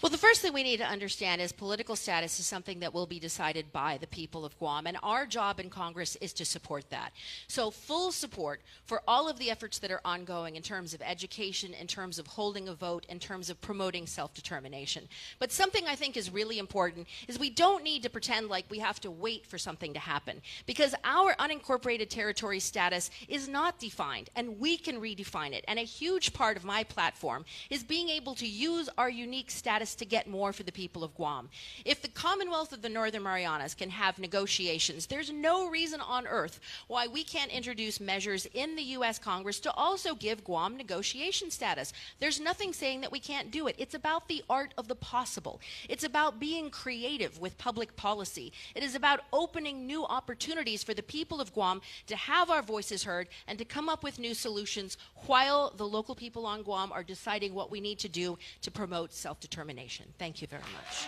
Well, the first thing we need to understand is political status is something that will be decided by the people of Guam, and our job in Congress is to support that. So full support for all of the efforts that are ongoing in terms of education, in terms of holding a vote, in terms of promoting self-determination. But something I think is really important is we don't need to pretend like we have to wait for something to happen, because our unincorporated territory status is not defined, and we can redefine it. And a huge part of my platform is being able to use our unique status to get more for the people of Guam. If the Commonwealth of the Northern Marianas can have negotiations, there's no reason on earth why we can't introduce measures in the U.S. Congress to also give Guam negotiation status. There's nothing saying that we can't do it. It's about the art of the possible. It's about being creative with public policy. It is about opening new opportunities for the people of Guam to have our voices heard and to come up with new solutions while the local people on Guam are deciding what we need to do to promote self-determination. Thank you very much.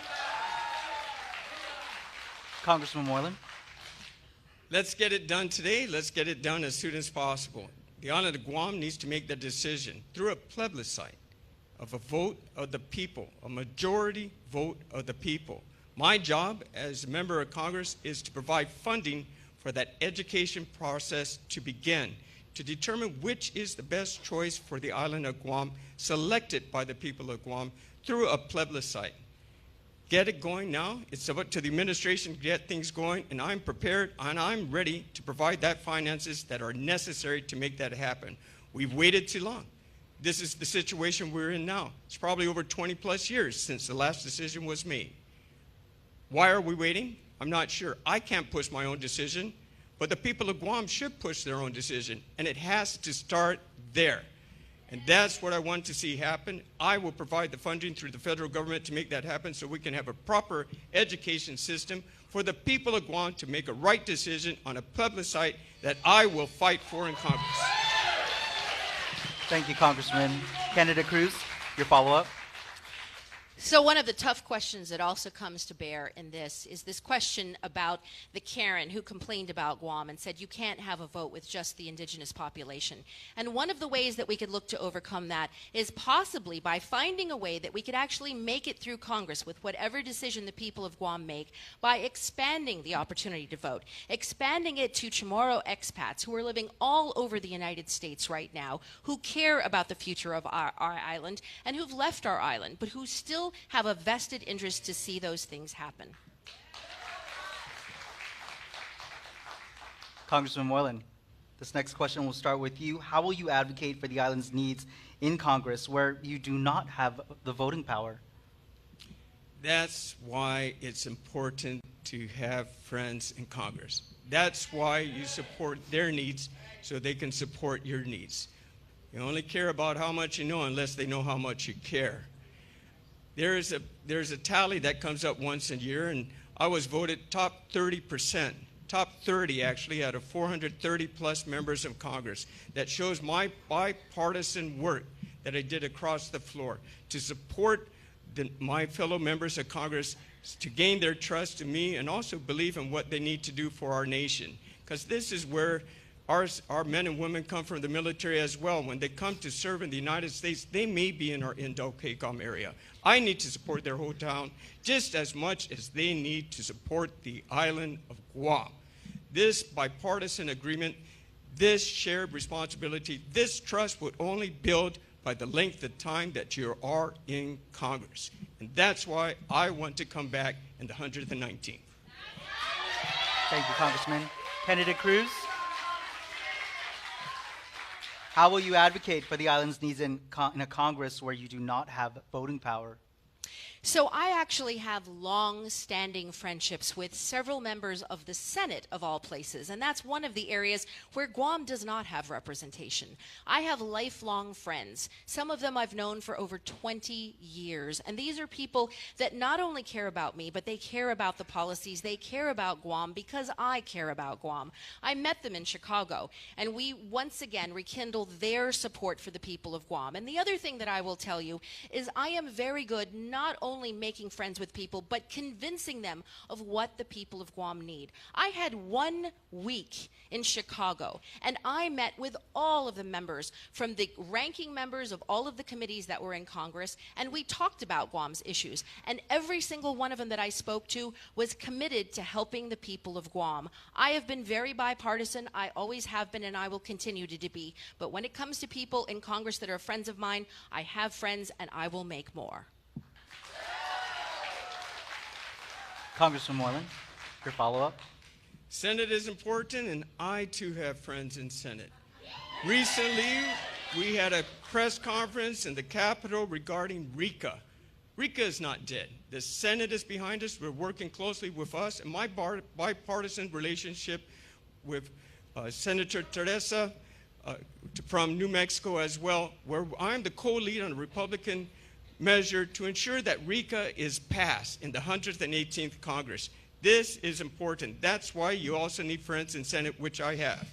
Congressman Moylan. Let's get it done today. Let's get it done as soon as possible. The island of Guam needs to make that decision through a plebiscite of a vote of the people, a majority vote of the people. My job as a member of Congress is to provide funding for that education process to begin, to determine which is the best choice for the island of Guam, selected by the people of Guam through a plebiscite. Get it going now. It's up to the administration to get things going, and I'm prepared and I'm ready to provide that finances that are necessary to make that happen. We've waited too long. This is the situation we're in now. It's probably over 20 plus years since the last decision was made. Why are we waiting? I'm not sure. I can't push my own decision, but the people of Guam should push their own decision, and it has to start there. And that's what I want to see happen. I will provide the funding through the federal government to make that happen so we can have a proper education system for the people of Guam to make a right decision on a plebiscite that I will fight for in Congress. Thank you, Congressman. Candidate Cruz, your follow-up. So one of the tough questions that also comes to bear in this is this question about the Karen who complained about Guam and said you can't have a vote with just the indigenous population. And one of the ways that we could look to overcome that is possibly by finding a way that we could actually make it through Congress with whatever decision the people of Guam make by expanding the opportunity to vote, expanding it to Chamorro expats who are living all over the United States right now, who care about the future of our island and who've left our island, but who still have a vested interest to see those things happen. Congressman Moylan, this next question will start with you. How will you advocate for the island's needs in Congress where you do not have the voting power? That's why it's important to have friends in Congress. That's why you support their needs so they can support your needs. You only care about how much you know unless they know how much you care. There's a tally that comes up once a year, and I was voted top 30%, top 30 actually, out of 430 plus members of Congress. That shows my bipartisan work that I did across the floor to support my fellow members of Congress, to gain their trust in me and also believe in what they need to do for our nation. Because this is where our men and women come from the military as well. When they come to serve in the United States, they may be in our Indo-PACOM area. I need to support their hometown just as much as they need to support the island of Guam. This bipartisan agreement, this shared responsibility, this trust would only build by the length of time that you are in Congress. And that's why I want to come back in the 119th. Thank you, Congressman. Candidate Cruz, how will you advocate for the island's needs in a Congress where you do not have voting power? So I actually have long-standing friendships with several members of the Senate of all places, and that's one of the areas where Guam does not have representation. I have lifelong friends. Some of them I've known for over 20 years, and these are people that not only care about me, but they care about the policies. They care about Guam because I care about Guam. I met them in Chicago, and we once again rekindled their support for the people of Guam. And the other thing that I will tell you is I am very good not only making friends with people, but convincing them of what the people of Guam need. I had 1 week in Chicago, and I met with all of the members, from the ranking members of all of the committees that were in Congress, and we talked about Guam's issues. And every single one of them that I spoke to was committed to helping the people of Guam. I have been very bipartisan. I always have been, and I will continue to be. But when it comes to people in Congress that are friends of mine, I have friends, and I will make more. Congressman Moylan, your follow-up. Senate is important, and I too have friends in Senate. Recently, we had a press conference in the Capitol regarding RICA. RICA is not dead. The Senate is behind us. We're working closely with us, and my bipartisan relationship with Senator Teresa from New Mexico as well, where I'm the co-lead on a Republican measure to ensure that RICA is passed in the 118th Congress. This is important. That's why you also need friends in Senate, which I have.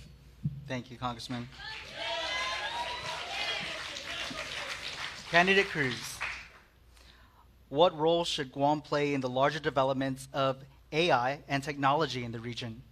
Thank you, Congressman. Candidate Cruz, what role should Guam play in the larger developments of AI and technology in the region?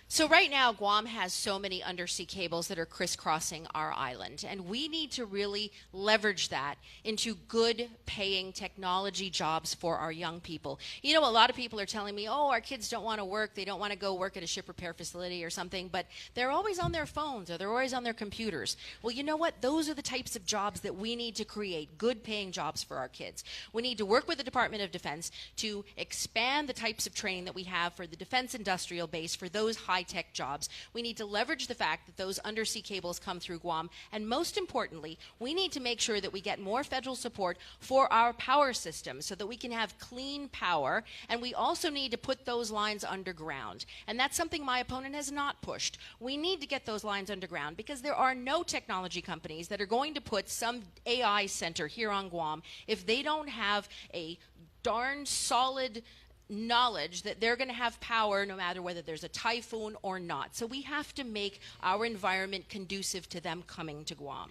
So right now, Guam has so many undersea cables that are crisscrossing our island, and we need to really leverage that into good paying technology jobs for our young people. You know, a lot of people are telling me, oh, our kids don't want to work, they don't want to go work at a ship repair facility or something, but they're always on their phones or they're always on their computers. Well, you know what? Those are the types of jobs that we need to create, good paying jobs for our kids. We need to work with the Department of Defense to expand the types of training that we have for the defense industrial base for those high-tech jobs. We need to leverage the fact that those undersea cables come through Guam, and most importantly, we need to make sure that we get more federal support for our power system so that we can have clean power, and we also need to put those lines underground. And that's something my opponent has not pushed. We need to get those lines underground because there are no technology companies that are going to put some AI center here on Guam if they don't have a darn solid knowledge that they're going to have power no matter whether there's a typhoon or not. So we have to make our environment conducive to them coming to Guam.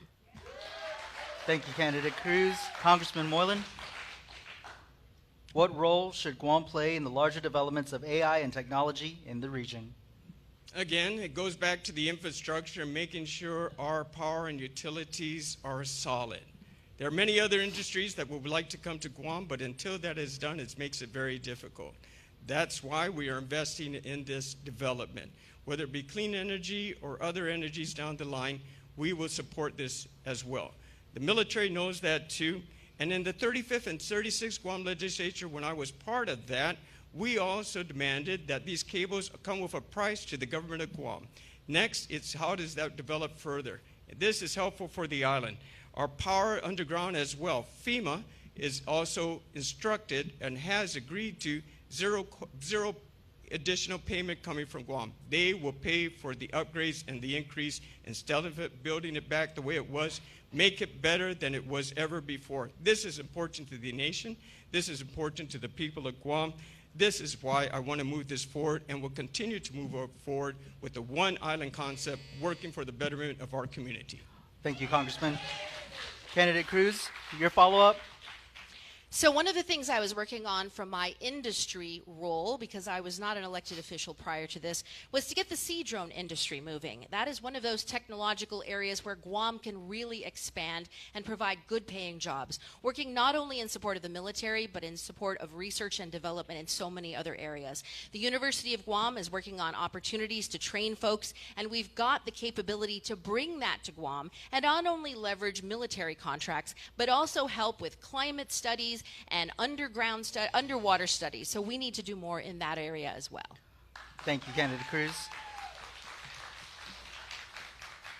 Thank you, Candidate Cruz. Congressman Moylan, what role should Guam play in the larger developments of AI and technology in the region? Again, it goes back to the infrastructure and making sure our power and utilities are solid. There are many other industries that would like to come to Guam, but until that is done, it makes it very difficult. That's why we are investing in this development. Whether it be clean energy or other energies down the line, we will support this as well. The military knows that too, and in the 35th and 36th Guam legislature, when I was part of that, we also demanded that these cables come with a price to the government of Guam. Next, it's how does that develop further? This is helpful for the island. Our power underground as well. FEMA is also instructed and has agreed to zero additional payment coming from Guam. They will pay for the upgrades and the increase instead of it building it back the way it was, make it better than it was ever before. This is important to the nation. This is important to the people of Guam. This is why I want to move this forward and will continue to move forward with the one island concept, working for the betterment of our community. Thank you, Congressman. Candidate Cruz, your follow-up? So one of the things I was working on from my industry role, because I was not an elected official prior to this, was to get the sea drone industry moving. That is one of those technological areas where Guam can really expand and provide good paying jobs, working not only in support of the military, but in support of research and development in so many other areas. The University of Guam is working on opportunities to train folks, and we've got the capability to bring that to Guam and not only leverage military contracts, but also help with climate studies and underwater studies. So we need to do more in that area as well. Thank you, Candidate Cruz.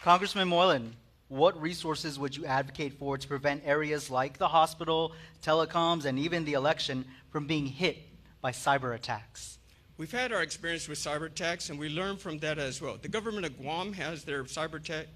Congressman Moylan, what resources would you advocate for to prevent areas like the hospital, telecoms, and even the election from being hit by cyber attacks? We've had our experience with cyber attacks, and we learned from that as well. The government of Guam has their cyber attack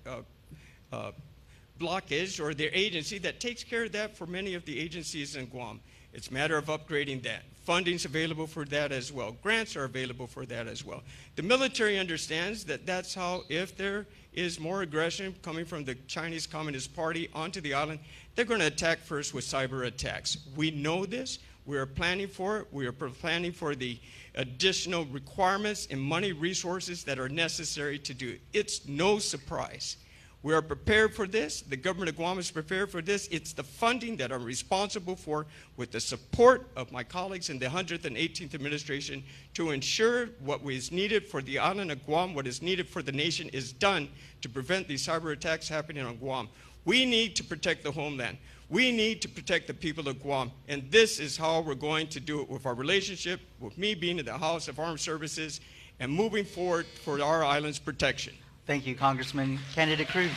blockage, or their agency that takes care of that for many of the agencies in Guam. It's a matter of upgrading that. Funding's available for that as well. Grants are available for that as well. The military understands that that's how, if there is more aggression coming from the Chinese Communist Party onto the island, they're going to attack first with cyber attacks. We know this. We are planning for it. We are planning for the additional requirements and money resources that are necessary to do it. It's no surprise. We are prepared for this. The government of Guam is prepared for this. It's the funding that I'm responsible for, with the support of my colleagues in the 100th and 18th administration, to ensure what is needed for the island of Guam, what is needed for the nation, is done to prevent these cyber attacks happening on Guam. We need to protect the homeland. We need to protect the people of Guam, and this is how we're going to do it, with our relationship, with me being in the House of Armed Services, and moving forward for our island's protection. Thank you, Congressman. Candidate Cruz,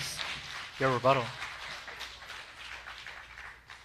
your rebuttal.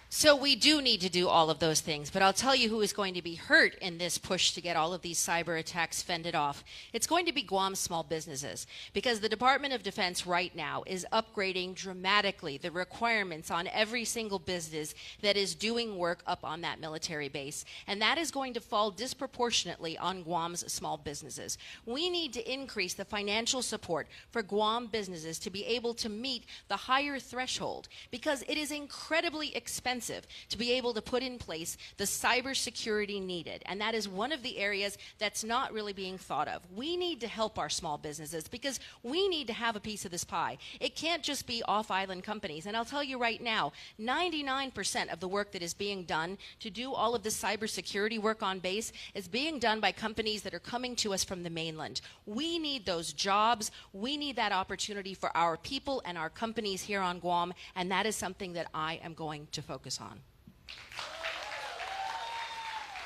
So we do need to do all of those things, but I'll tell you who is going to be hurt in this push to get all of these cyber attacks fended off. It's going to be Guam's small businesses, because the Department of Defense right now is upgrading dramatically the requirements on every single business that is doing work up on that military base, and that is going to fall disproportionately on Guam's small businesses. We need to increase the financial support for Guam businesses to be able to meet the higher threshold, because it is incredibly expensive to be able to put in place the cybersecurity needed. And that is one of the areas that's not really being thought of. We need to help our small businesses, because we need to have a piece of this pie. It can't just be off-island companies. And I'll tell you right now, 99% of the work that is being done to do all of the cybersecurity work on base is being done by companies that are coming to us from the mainland. We need those jobs. We need that opportunity for our people and our companies here on Guam, and that is something that I am going to focus on.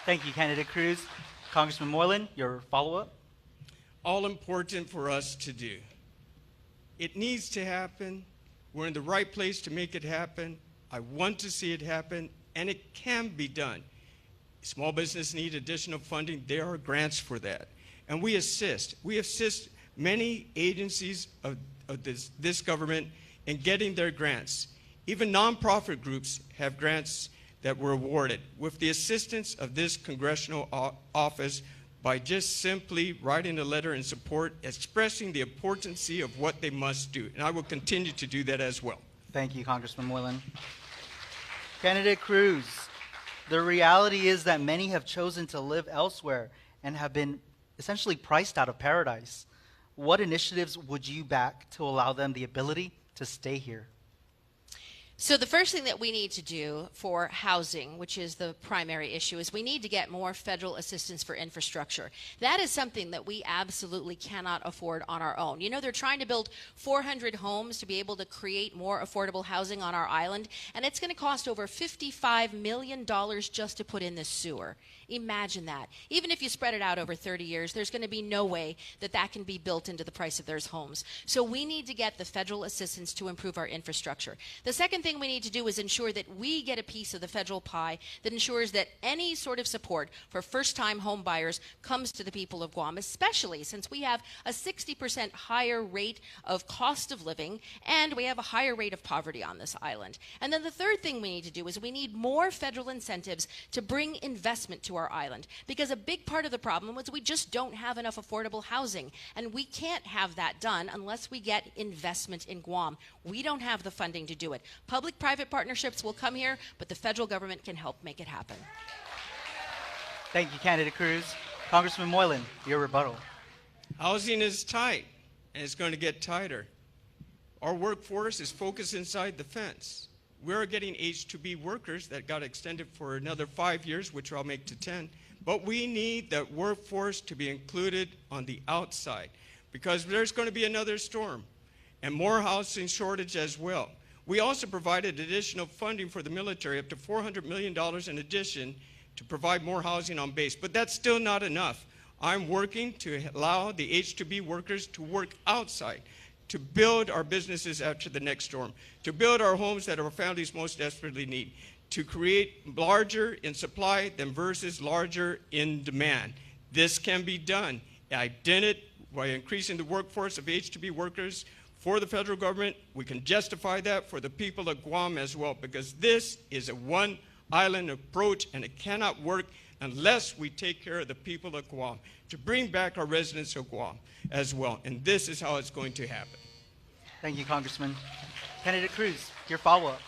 Thank you, Candidate Cruz. Congressman Moylan, your follow-up. All important for us to do. It needs to happen. We're in the right place to make it happen. I want to see it happen, and it can be done. Small business need additional funding. There are grants for that. And we assist. We assist many agencies of this government in getting their grants. Even nonprofit groups have grants that were awarded with the assistance of this congressional office, by just simply writing a letter in support, expressing the importance of what they must do. And I will continue to do that as well. Thank you, Congressman Moylan. Candidate Cruz, the reality is that many have chosen to live elsewhere and have been essentially priced out of paradise. What initiatives would you back to allow them the ability to stay here? So the first thing that we need to do for housing, which is the primary issue, is we need to get more federal assistance for infrastructure. That is something that we absolutely cannot afford on our own. You know, they're trying to build 400 homes to be able to create more affordable housing on our island, and it's going to cost over $55 million just to put in the sewer. Imagine that. Even if you spread it out over 30 years, there's going to be no way that that can be built into the price of those homes. So we need to get the federal assistance to improve our infrastructure. The second thing thing we need to do is ensure that we get a piece of the federal pie that ensures that any sort of support for first-time home buyers comes to the people of Guam, especially since we have a 60% higher rate of cost of living and we have a higher rate of poverty on this island. And then the third thing we need to do is we need more federal incentives to bring investment to our island, because a big part of the problem was we just don't have enough affordable housing, and we can't have that done unless we get investment in Guam. We don't have the funding to do it. Public-private partnerships will come here, but the federal government can help make it happen. Thank you, Candidate Cruz. Congressman Moylan, your rebuttal. Housing is tight, and it's going to get tighter. Our workforce is focused inside the fence. We're getting H-2B workers that got extended for another 5 years, which I'll make to 10. But we need that workforce to be included on the outside, because there's going to be another storm and more housing shortage as well. We also provided additional funding for the military, up to $400 million in addition, to provide more housing on base. But that's still not enough. I'm working to allow the H-2B workers to work outside, to build our businesses after the next storm, to build our homes that our families most desperately need, to create larger in supply than versus larger in demand. This can be done. I did it by increasing the workforce of H-2B workers for the federal government. We can justify that for the people of Guam as well, because this is a one island approach, and it cannot work unless we take care of the people of Guam, to bring back our residents of Guam as well. And this is how it's going to happen. Thank you, Congressman. Candidate Cruz, your follow-up.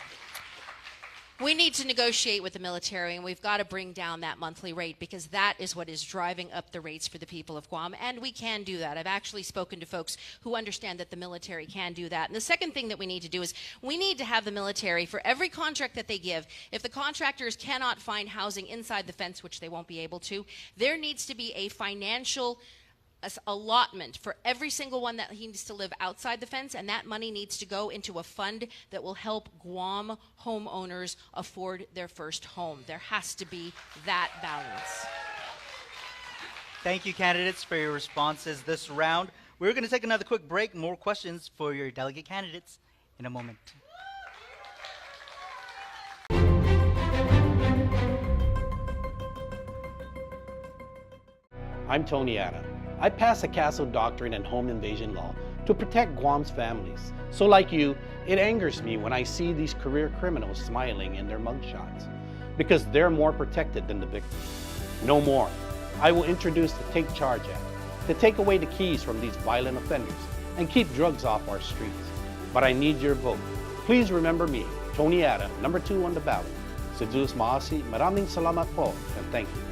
We need to negotiate with the military, and we've got to bring down that monthly rate, because that is what is driving up the rates for the people of Guam, and we can do that. I've actually spoken to folks who understand that the military can do that. And the second thing that we need to do is we need to have the military, for every contract that they give, if the contractors cannot find housing inside the fence, which they won't be able to, there needs to be a financial allotment for every single one that he needs to live outside the fence, and that money needs to go into a fund that will help Guam homeowners afford their first home. There has to be that balance. Thank you, candidates, for your responses this round. We're going to take another quick break. More questions for your delegate candidates in a moment. I'm Tony Anna. I passed the Castle Doctrine and home invasion law to protect Guam's families. So like you, it angers me when I see these career criminals smiling in their mugshots, because they're more protected than the victim. No more. I will introduce the Take Charge Act to take away the keys from these violent offenders and keep drugs off our streets. But I need your vote. Please remember me, Tony Ada, number 2 on the ballot. Si Jesus Maasi, maraming salamat po, and thank you.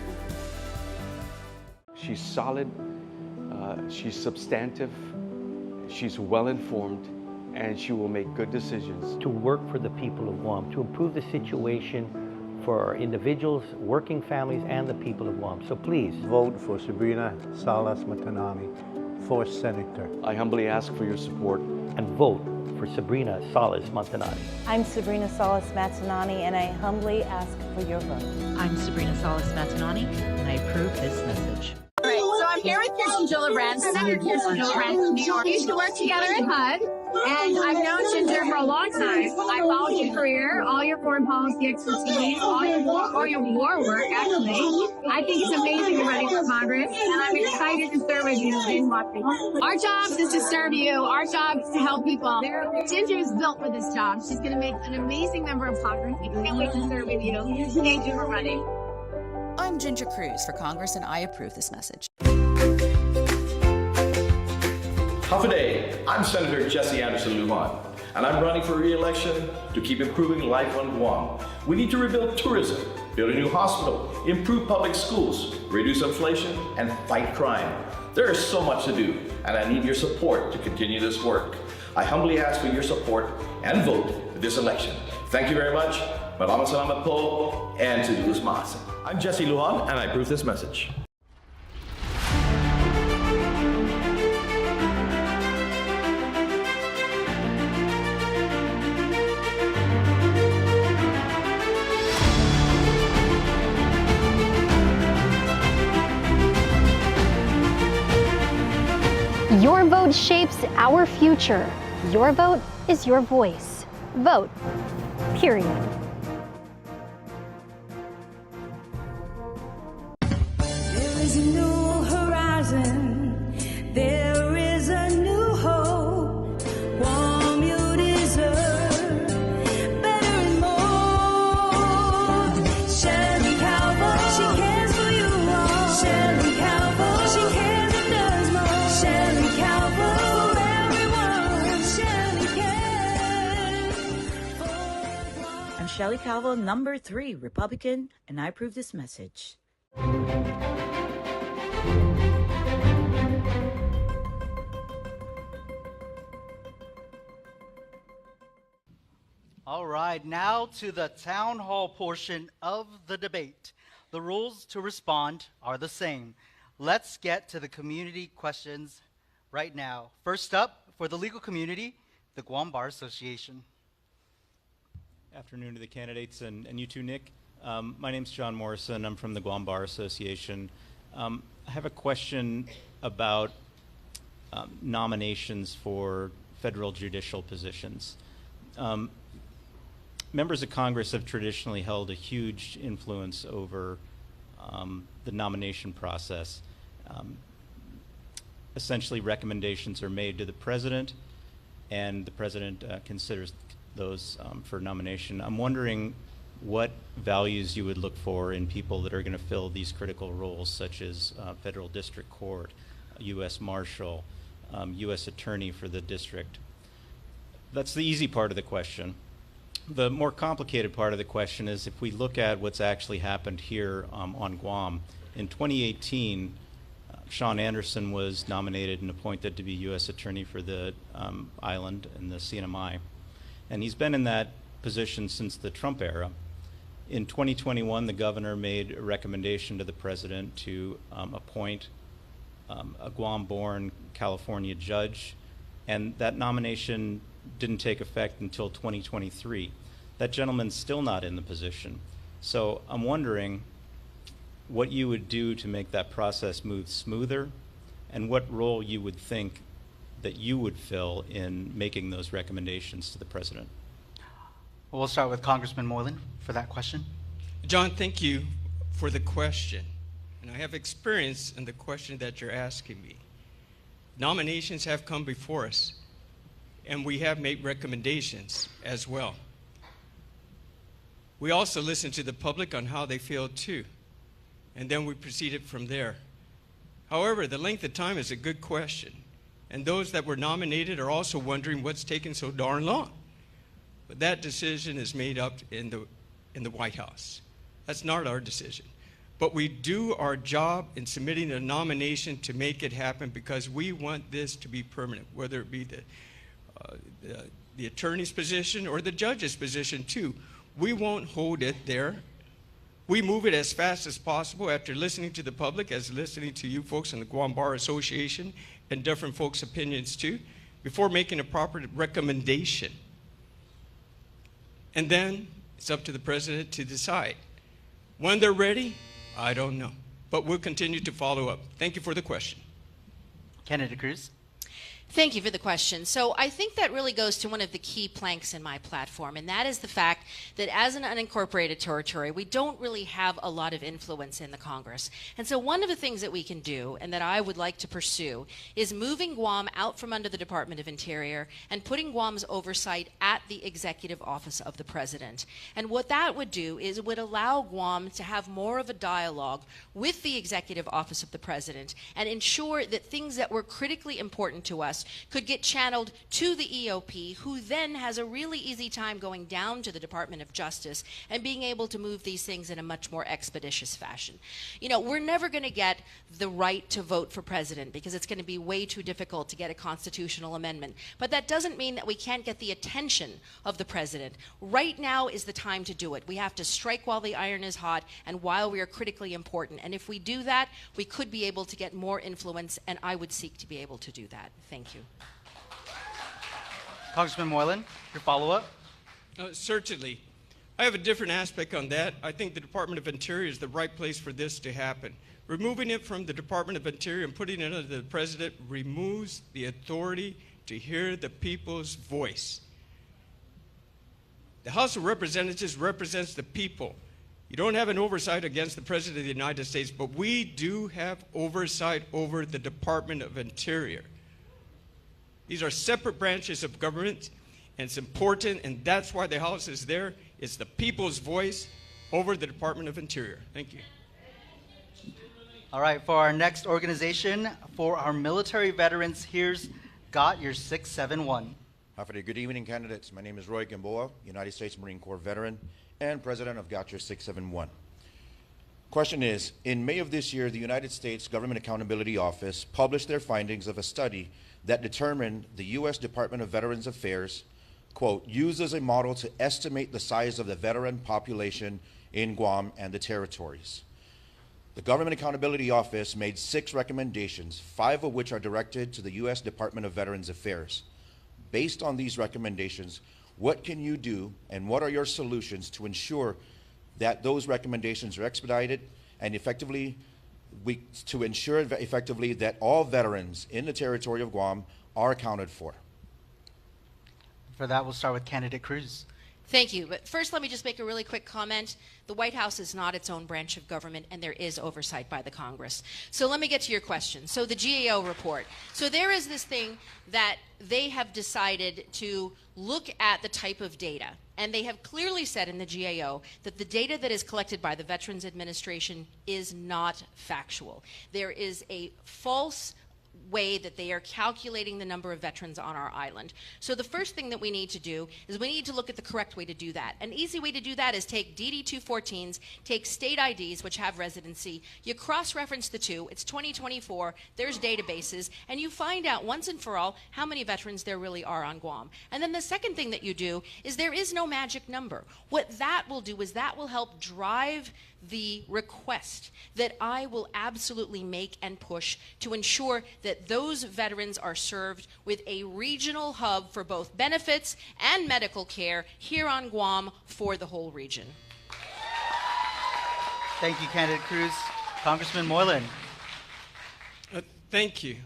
She's solid, she's substantive, she's well-informed, and she will make good decisions. To work for the people of Guam, to improve the situation for individuals, working families, and the people of Guam. So please vote for Sabrina Salas Matanani for Senator. I humbly ask for your support. And vote for Sabrina Salas Matanani. I'm Sabrina Salas Matanani, and I humbly ask for your vote. I'm Sabrina Salas Matanani, and I approve this message. All right, so I'm here with Kirsten Gillibrand, Senator Kirsten Gillibrand from New York. We used to work together in HUD, and I've known Ginger for a long time. I followed your career, all your foreign policy expertise, all your war work, actually. I think it's amazing you're running for Congress, and I'm excited to serve with you in Washington. Our job is to serve you. Our job is to help people. Ginger is built for this job. She's going to make an amazing member of Congress. We can't wait to serve with you. Thank you for running. I'm Ginger Cruz for Congress, and I approve this message. Hafaday, I'm Senator Jesse Anderson Lujan, and I'm running for re-election to keep improving life on Guam. We need to rebuild tourism, build a new hospital, improve public schools, reduce inflation, and fight crime. There is so much to do, and I need your support to continue this work. I humbly ask for your support and vote for this election. Thank you very much. Maraming salamat po, and si Jesus Maasi. I'm Jesse Lujan, and I approve this message. Your vote shapes our future. Your vote is your voice. Vote. period. There is a new horizon. There is a new hope. Guam, you deserve better and more. Shelly Calvo, she cares for you all. Shelly Calvo, she cares and does more. Shelly Calvo, for everyone. Shelly cares for Guam. I'm Shelly Calvo, number 3, Republican, and I approve this message. All right, now to the town hall portion of the debate. The rules to respond are the same. Let's get to the community questions right now. First up, for the legal community, the Guam Bar Association. Afternoon to the candidates and you too, Nick. My name's John Morrison. I'm from the Guam Bar Association. I have a question about nominations for federal judicial positions. Members of Congress have traditionally held a huge influence over the nomination process. Essentially, recommendations are made to the president, and the president considers those for nomination. I'm wondering what values you would look for in people that are going to fill these critical roles, such as federal district court, U.S. Marshal, U.S. Attorney for the district. That's the easy part of the question. The more complicated part of the question is if we look at what's actually happened here on Guam. In 2018, Sean Anderson was nominated and appointed to be U.S. Attorney for the island and the CNMI. And he's been in that position since the Trump era. In 2021, the governor made a recommendation to the president to appoint a Guam-born California judge, and that nomination didn't take effect until 2023. That gentleman's still not in the position. So I'm wondering what you would do to make that process move smoother, and what role you would think that you would fill in making those recommendations to the president. We'll start with Congressman Moylan for that question. John, thank you for the question. And I have experience in the question that you're asking me. Nominations have come before us, and we have made recommendations as well. We also listen to the public on how they feel too, and then we proceeded from there. However, the length of time is a good question, and those that were nominated are also wondering what's taking so darn long. But that decision is made up in the White House. That's not our decision. But we do our job in submitting a nomination to make it happen, because we want this to be permanent, whether it be the attorney's position or the judge's position too. We won't hold it there. We move it as fast as possible after listening to the public, as listening to you folks in the Guam Bar Association and different folks' opinions too, before making a proper recommendation. And then it's up to the president to decide. When they're ready, I don't know. But we'll continue to follow up. Thank you for the question. Candidate Cruz. Thank you for the question. So I think that really goes to one of the key planks in my platform, and that is the fact that as an unincorporated territory, we don't really have a lot of influence in the Congress. And so one of the things that we can do, and that I would like to pursue, is moving Guam out from under the Department of Interior and putting Guam's oversight at the Executive Office of the President. And what that would do is it would allow Guam to have more of a dialogue with the Executive Office of the President and ensure that things that were critically important to us could get channeled to the EOP, who then has a really easy time going down to the Department of Justice and being able to move these things in a much more expeditious fashion. You know, we're never going to get the right to vote for president because it's going to be way too difficult to get a constitutional amendment. But that doesn't mean that we can't get the attention of the president. Right now is the time to do it. We have to strike while the iron is hot and while we are critically important. And if we do that, we could be able to get more influence, and I would seek to be able to do that. Thank you. Congressman Moylan, your follow-up? Certainly. I have a different aspect on that. I think the Department of Interior is the right place for this to happen. Removing it from the Department of Interior and putting it under the president removes the authority to hear the people's voice. The House of Representatives represents the people. You don't have an oversight against the President of the United States, but we do have oversight over the Department of Interior. These are separate branches of government, and it's important, and that's why the House is there. It's the people's voice over the Department of Interior. Thank you. All right, for our next organization, for our military veterans, here's Got Your 671. Good evening, candidates. My name is Roy Gamboa, United States Marine Corps veteran and president of Got Your 671. Question is, in May of this year, the United States Government Accountability Office published their findings of a study that determined the U.S. Department of Veterans Affairs, quote, used as a model to estimate the size of the veteran population in Guam and the territories. The Government Accountability Office made 6 recommendations, 5 of which are directed to the U.S. Department of Veterans Affairs. Based on these recommendations, what can you do and what are your solutions to ensure that those recommendations are expedited and effectively that all veterans in the territory of Guam are accounted for? For that, we'll start with candidate Cruz. Thank you. But first, let me just make a really quick comment. The White House is not its own branch of government, and there is oversight by the Congress. So let me get to your question. So the GAO report. So there is this thing that they have decided to look at the type of data, and they have clearly said in the GAO that the data that is collected by the Veterans Administration is not factual. There is a false way that they are calculating the number of veterans on our island. So the first thing that we need to do is we need to look at the correct way to do that. An easy way to do that is take DD-214s, take state IDs, which have residency, you cross-reference the two, it's 2024, there's databases, and you find out once and for all how many veterans there really are on Guam. And then the second thing that you do is there is no magic number. What that will do is that will help drive the request that I will absolutely make and push to ensure that those veterans are served with a regional hub for both benefits and medical care here on Guam for the whole region. Thank you, candidate Cruz. Congressman Moylan. Thank you.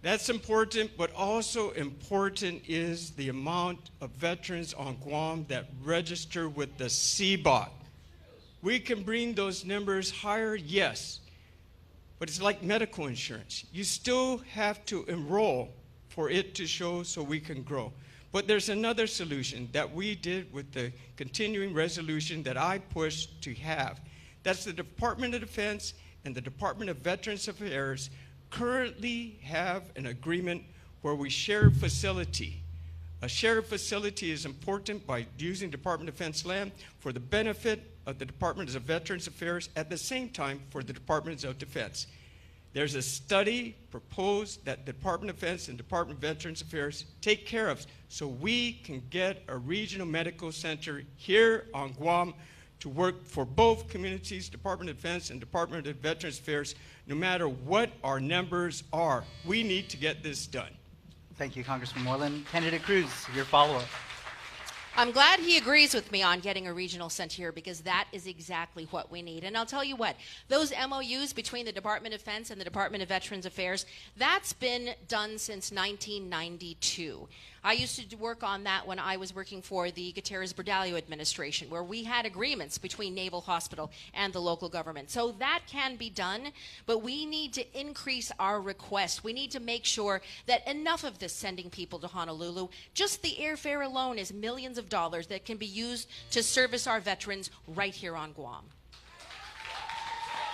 That's important, but also important is the amount of veterans on Guam that register with the CBOT. We can bring those numbers higher, yes, but it's like medical insurance. You still have to enroll for it to show so we can grow. But there's another solution that we did with the continuing resolution that I pushed to have. That's the Department of Defense and the Department of Veterans Affairs currently have an agreement where we share facility. A shared facility is important by using Department of Defense land for the benefit of the Department of Veterans Affairs at the same time for the Department of Defense. There's a study proposed that the Department of Defense and Department of Veterans Affairs take care of so we can get a regional medical center here on Guam to work for both communities, Department of Defense and Department of Veterans Affairs, no matter what our numbers are. We need to get this done. Thank you, Congressman Moylan. Candidate Cruz, your follow-up. I'm glad he agrees with me on getting a regional center here because that is exactly what we need. And I'll tell you what, those MOUs between the Department of Defense and the Department of Veterans Affairs, that's been done since 1992. I used to work on that when I was working for the Gutierrez-Bordallo administration, where we had agreements between Naval Hospital and the local government. So that can be done, but we need to increase our request. We need to make sure that enough of this sending people to Honolulu, just the airfare alone is millions of dollars that can be used to service our veterans right here on Guam.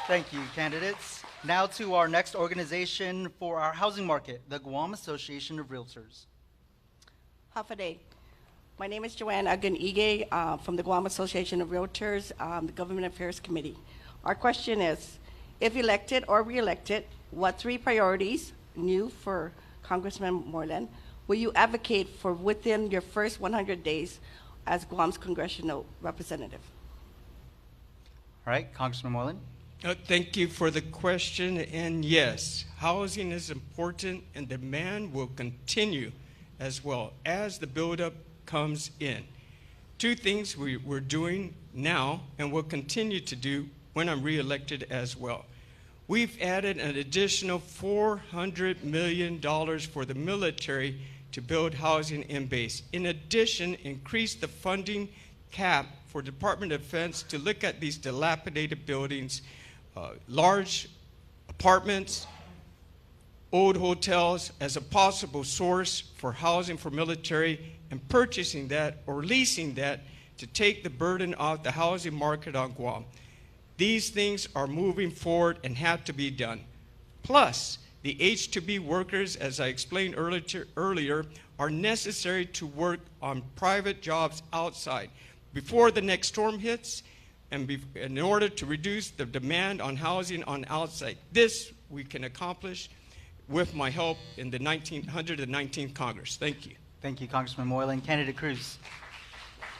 Thank you, candidates. Now to our next organization for our housing market, the Guam Association of Realtors. Hafaday. My name is Joanne Agun-Ige from the Guam Association of Realtors, the Government Affairs Committee. Our question is, if elected or re-elected, what 3 priorities, new for Congressman Moylan, will you advocate for within your first 100 days as Guam's congressional representative? All right, Congressman Moylan. Thank you for the question, and yes, housing is important and demand will continue as well as the buildup comes in. 2 things we're doing now and will continue to do when I'm reelected as well. We've added an additional $400 million for the military to build housing in base. In addition, increase the funding cap for Department of Defense to look at these dilapidated buildings, large apartments, old hotels as a possible source for housing for military, and purchasing that or leasing that to take the burden off the housing market on Guam. These things are moving forward and have to be done. Plus, the H-2B workers, as I explained earlier, are necessary to work on private jobs outside before the next storm hits, and in order to reduce the demand on housing on outside. This we can accomplish with my help in the 119th Congress. Thank you. Thank you, Congressman Moylan. Candidate Cruz.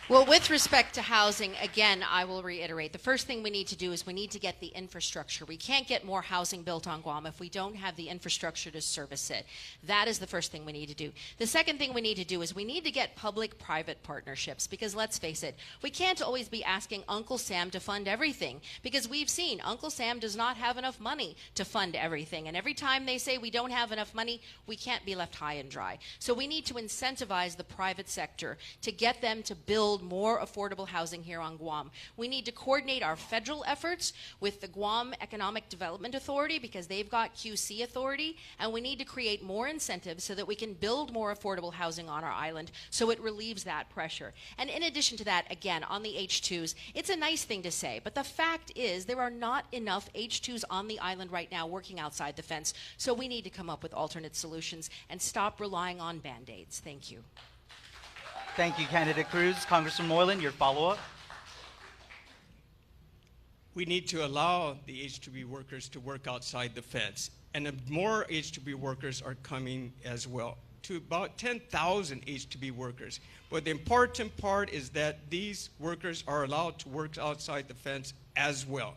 Well, with respect to housing, again, I will reiterate, the first thing we need to do is we need to get the infrastructure. We can't get more housing built on Guam if we don't have the infrastructure to service it. That is the first thing we need to do. The second thing we need to do is we need to get public-private partnerships, because let's face it, we can't always be asking Uncle Sam to fund everything, because we've seen Uncle Sam does not have enough money to fund everything, and every time they say we don't have enough money, we can't be left high and dry. So we need to incentivize the private sector to get them to build more affordable housing here on Guam. We need to coordinate our federal efforts with the Guam Economic Development Authority, because they've got QC authority, and we need to create more incentives so that we can build more affordable housing on our island so it relieves that pressure. And in addition to that, again, on the H-2s, it's a nice thing to say, but the fact is there are not enough H-2s on the island right now working outside the fence, so we need to come up with alternate solutions and stop relying on Band-Aids. Thank you. Thank you, Candidate Cruz. Congressman Moylan, your follow-up. We need to allow the H-2B workers to work outside the fence, and more H-2B workers are coming as well, to about 10,000 H-2B workers. But the important part is that these workers are allowed to work outside the fence as well,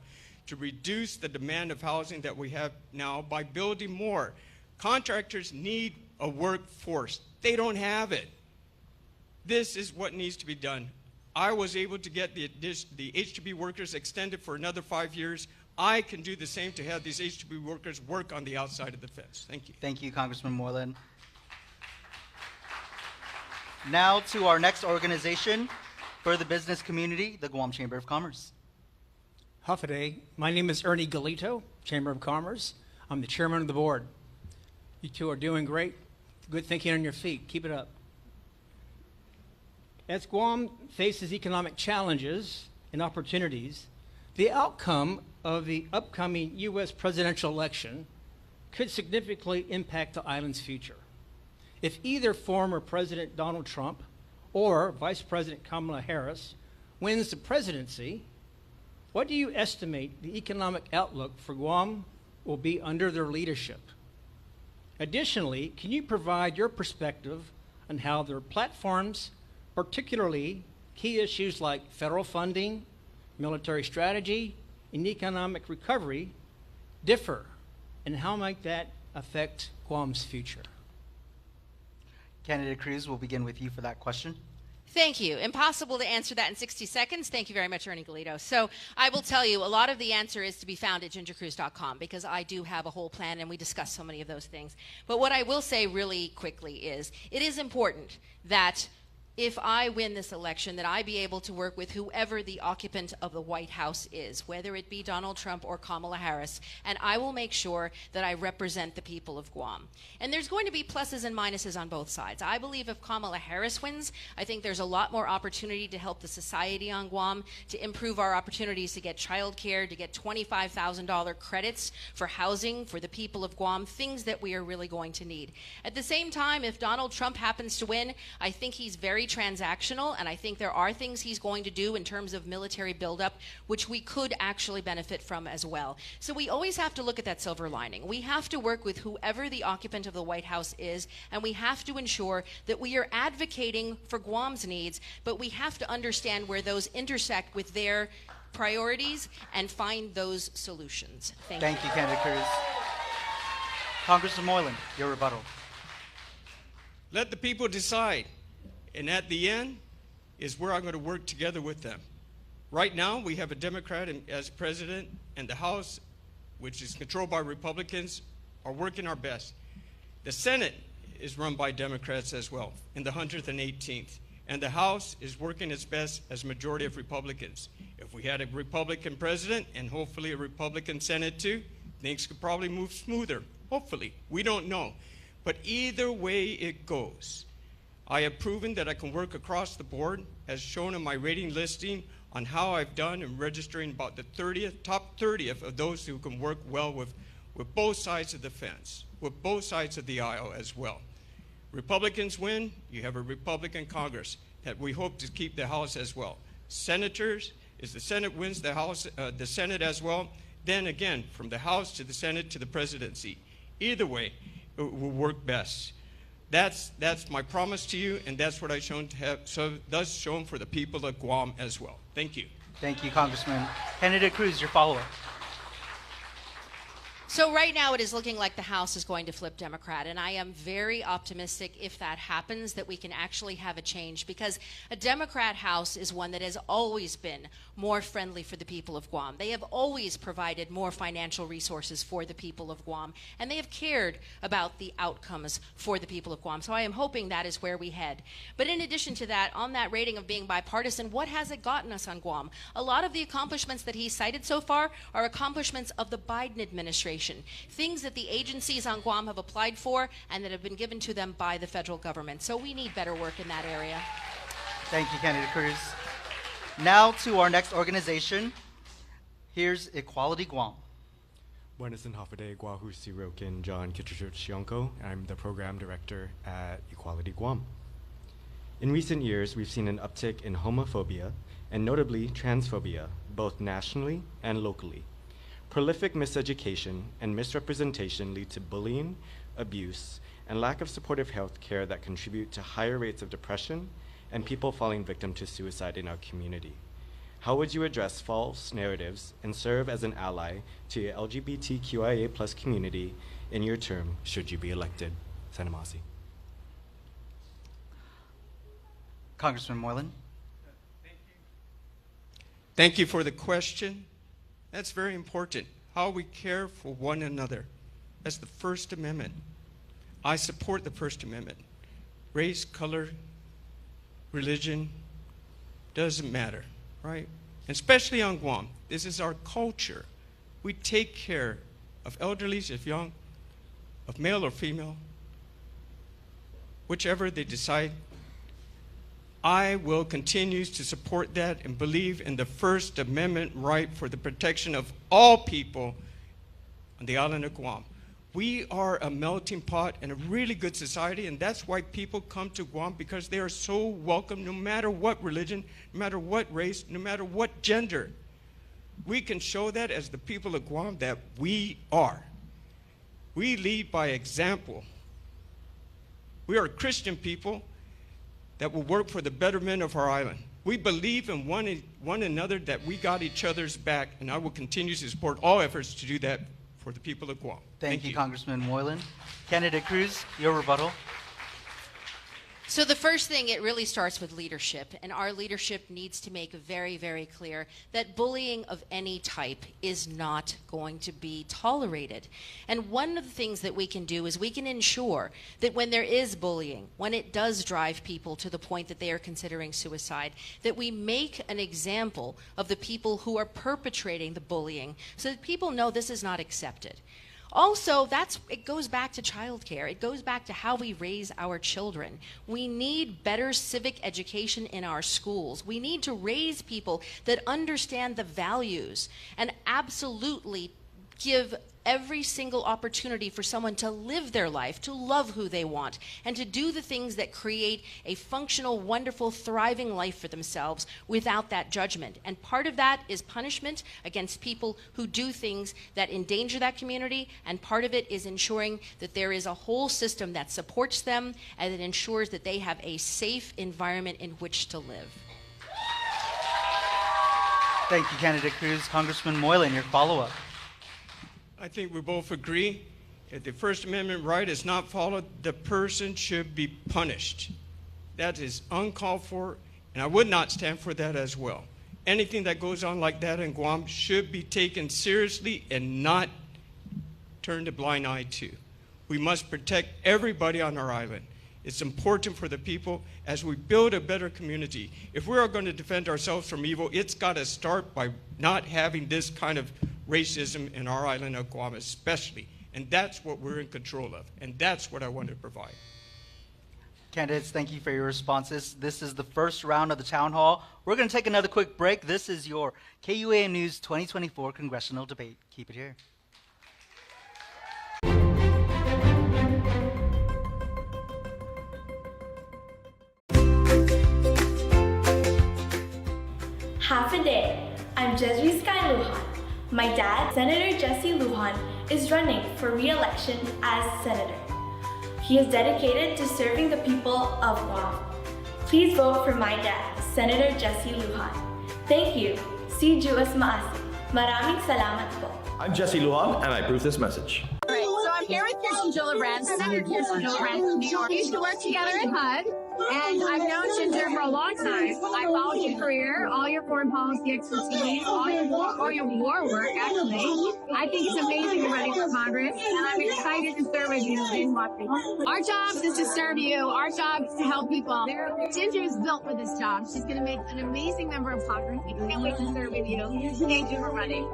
to reduce the demand of housing that we have now by building more. Contractors need a workforce. They don't have it. This is what needs to be done. I was able to get the H-2B workers extended for another 5 years. I can do the same to have these H-2B workers work on the outside of the fence. Thank you. Thank you, Congressman Moylan. Now to our next organization for the business community, the Guam Chamber of Commerce. Hafaday. My name is Ernie Galito, Chamber of Commerce. I'm the chairman of the board. You two are doing great. Good thinking on your feet. Keep it up. As Guam faces economic challenges and opportunities, the outcome of the upcoming U.S. presidential election could significantly impact the island's future. If either former President Donald Trump or Vice President Kamala Harris wins the presidency, what do you estimate the economic outlook for Guam will be under their leadership? Additionally, can you provide your perspective on how their platforms, particularly key issues like federal funding, military strategy, and economic recovery, differ, and how might that affect Guam's future? Candidate Cruz, we'll begin with you for that question. Thank you. Impossible to answer that in 60 seconds. Thank you very much, Ernie Galito. So I will tell you, a lot of the answer is to be found at gingercruz.com, because I do have a whole plan and we discuss so many of those things. But what I will say really quickly is, it is important that if I win this election, that I be able to work with whoever the occupant of the White House is, whether it be Donald Trump or Kamala Harris, and I will make sure that I represent the people of Guam. And there's going to be pluses and minuses on both sides. I believe if Kamala Harris wins, I think there's a lot more opportunity to help the society on Guam, to improve our opportunities to get child care, to get $25,000 credits for housing for the people of Guam, things that we are really going to need. At the same time, if Donald Trump happens to win, I think he's very transactional, and I think there are things he's going to do in terms of military buildup which we could actually benefit from as well. So we always have to look at that silver lining. We have to work with whoever the occupant of the White House is, and we have to ensure that we are advocating for Guam's needs, but we have to understand where those intersect with their priorities and find those solutions. Thank you, Candidate Cruz. Congressman Moylan, your rebuttal. Let the people decide. And at the end is where I'm going to work together with them. Right now, we have a Democrat as president, and the House, which is controlled by Republicans, are working our best. The Senate is run by Democrats as well, in the 118th. And the House is working its best as a majority of Republicans. If we had a Republican president and hopefully a Republican Senate too, things could probably move smoother. Hopefully. We don't know. But either way it goes, I have proven that I can work across the board, as shown in my rating listing, on how I've done in registering about the top 30th of those who can work well with both sides of the fence, with both sides of the aisle as well. Republicans win, you have a Republican Congress that we hope to keep the House as well. Senators, if the Senate wins the House, the Senate as well, then again, from the House to the Senate to the presidency. Either way, it will work best. That's my promise to you, and that's what I shown to have, so thus shown for the people of Guam as well. Thank you. Thank you, Congressman. Candidate Cruz, your follow-up. So right now it is looking like the House is going to flip Democrat, and I am very optimistic if that happens that we can actually have a change, because a Democrat House is one that has always been more friendly for the people of Guam. They have always provided more financial resources for the people of Guam, and they have cared about the outcomes for the people of Guam. So I am hoping that is where we head. But in addition to that, on that rating of being bipartisan, what has it gotten us on Guam? A lot of the accomplishments that he cited so far are accomplishments of the Biden administration. Things that the agencies on Guam have applied for and that have been given to them by the federal government. So we need better work in that area. Thank you, Candidate Cruz. Now to our next organization. Here's Equality Guam. Buenas and Hafade Guahu Sirokin John Kitrichionko. I'm the program director at Equality Guam. In recent years, we've seen an uptick in homophobia and notably transphobia, both nationally and locally. Prolific miseducation and misrepresentation lead to bullying, abuse, and lack of supportive health care that contribute to higher rates of depression and people falling victim to suicide in our community. How would you address false narratives and serve as an ally to the LGBTQIA+ community in your term should you be elected? Sanamasi. Congressman Moylan. Thank you for the question. That's very important, how we care for one another. That's the First Amendment. I support the First Amendment. Race, color, religion, doesn't matter, right? And especially on Guam, this is our culture. We take care of elderlies, if young, of male or female, whichever they decide. I will continue to support that and believe in the First Amendment right for the protection of all people on the island of Guam. We are a melting pot and a really good society, and that's why people come to Guam, because they are so welcome no matter what religion, no matter what race, no matter what gender. We can show that as the people of Guam that we are. We lead by example. We are Christian people that will work for the betterment of our island. We believe in one another, that we got each other's back, and I will continue to support all efforts to do that for the people of Guam. Thank you, Congressman Moylan. Candidate Cruz, your rebuttal. So the first thing, it really starts with leadership, and our leadership needs to make very, very clear that bullying of any type is not going to be tolerated. And one of the things that we can do is we can ensure that when there is bullying, when it does drive people to the point that they are considering suicide, that we make an example of the people who are perpetrating the bullying so that people know this is not accepted. Also, it goes back to childcare. It goes back to how we raise our children. We need better civic education in our schools. We need to raise people that understand the values and absolutely give every single opportunity for someone to live their life, to love who they want, and to do the things that create a functional, wonderful, thriving life for themselves without that judgment. And part of that is punishment against people who do things that endanger that community, and part of it is ensuring that there is a whole system that supports them and that ensures that they have a safe environment in which to live. Thank you, Candidate Cruz. Congressman Moylan, your follow-up. I think we both agree, if the First Amendment right is not followed, the person should be punished. That is uncalled for, and I would not stand for that as well. Anything that goes on like that in Guam should be taken seriously and not turned a blind eye to. We must protect everybody on our island. It's important for the people as we build a better community. If we are going to defend ourselves from evil, it's got to start by not having this kind of racism in our island of Guam especially. And that's what we're in control of. And that's what I want to provide. Candidates, thank you for your responses. This is the first round of the town hall. We're going to take another quick break. This is your KUAM News 2024 Congressional Debate. Keep it here. Half a day. I'm Jesri Sky Lujan. My dad, Senator Jesse Lujan, is running for re-election as senator. He is dedicated to serving the people of Guam. Please vote for my dad, Senator Jesse Lujan. Thank you. Si Juas Maasi. Maraming salamat po. I'm Jesse Lujan, and I approve this message. All right, so I'm here with Kirsten Gillibrand, Senator Kirsten Gillibrand from New York. We used to work together in HUD, and I've known Ginger for a long time. I followed your career, all your foreign policy expertise, all your war work, actually. I think it's amazing you're running for Congress, and I'm excited to serve with you in Washington. Our job is to serve you. Our job is to help people. Ginger is built for this job. She's going to make an amazing member of Congress. We can't wait to serve with you. Thank you for running.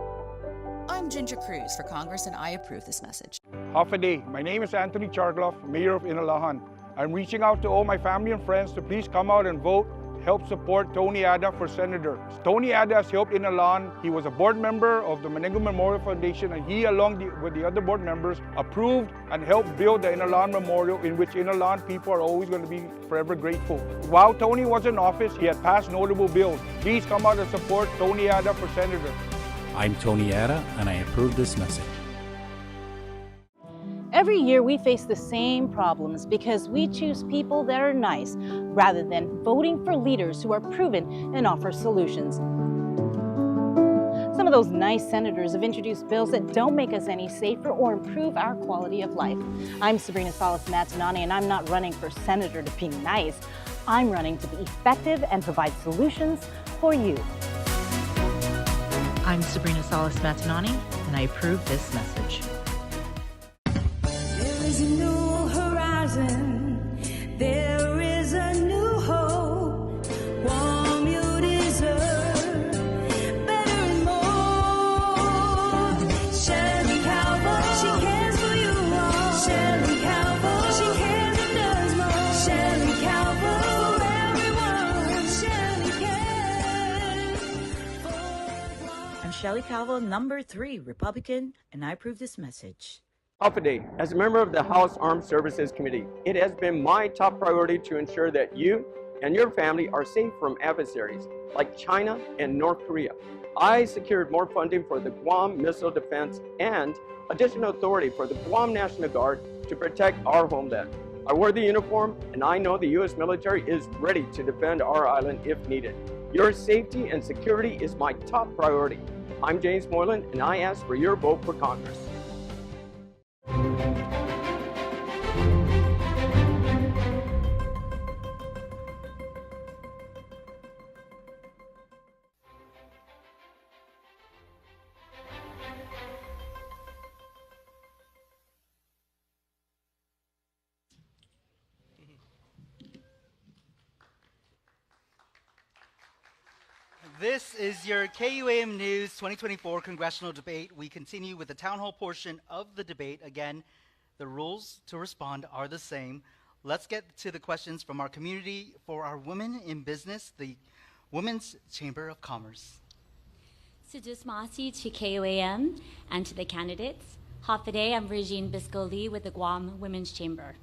I'm Ginger Cruz for Congress, and I approve this message. Half a day. My name is Anthony Chargloff, Mayor of Inalahan. I'm reaching out to all my family and friends to please come out and vote, help support Tony Ada for Senator. Tony Ada has helped Inalahan. He was a board member of the Menengo Memorial Foundation, and he, along with the other board members, approved and helped build the Inalahan Memorial, in which Inalahan people are always going to be forever grateful. While Tony was in office, he had passed notable bills. Please come out and support Tony Ada for Senator. I'm Tony Ada, and I approve this message. Every year we face the same problems because we choose people that are nice rather than voting for leaders who are proven and offer solutions. Some of those nice senators have introduced bills that don't make us any safer or improve our quality of life. I'm Sabrina Salas-Matanani, and I'm not running for senator to be nice. I'm running to be effective and provide solutions for you. I'm Sabrina Salas-Matanani, and I approve this message. There is a new horizon. There is a new hope. Guam, you deserve better and more. Shelley Calvo, she cares for you all. Shelley Calvo, she cares and does more. Shelley Calvo, for everyone. Shelley cares for Guam. I'm Shelley Calvo, number 3, Republican, and I approve this message. Half a day. As a member of the House Armed Services Committee, it has been my top priority to ensure that you and your family are safe from adversaries like China and North Korea. I secured more funding for the Guam Missile Defense and additional authority for the Guam National Guard to protect our homeland. I wear the uniform, and I know the U.S. military is ready to defend our island if needed. Your safety and security is my top priority. I'm James Moylan, and I ask for your vote for Congress. This is your KUAM News 2024 Congressional Debate. We continue with the town hall portion of the debate. Again, the rules to respond are the same. Let's get to the questions from our community for our Women in Business, the Women's Chamber of Commerce. Sujus Masi to KUAM and to the candidates. Hafide, I'm Regine Bisco-Lee with the Guam Women's Chamber.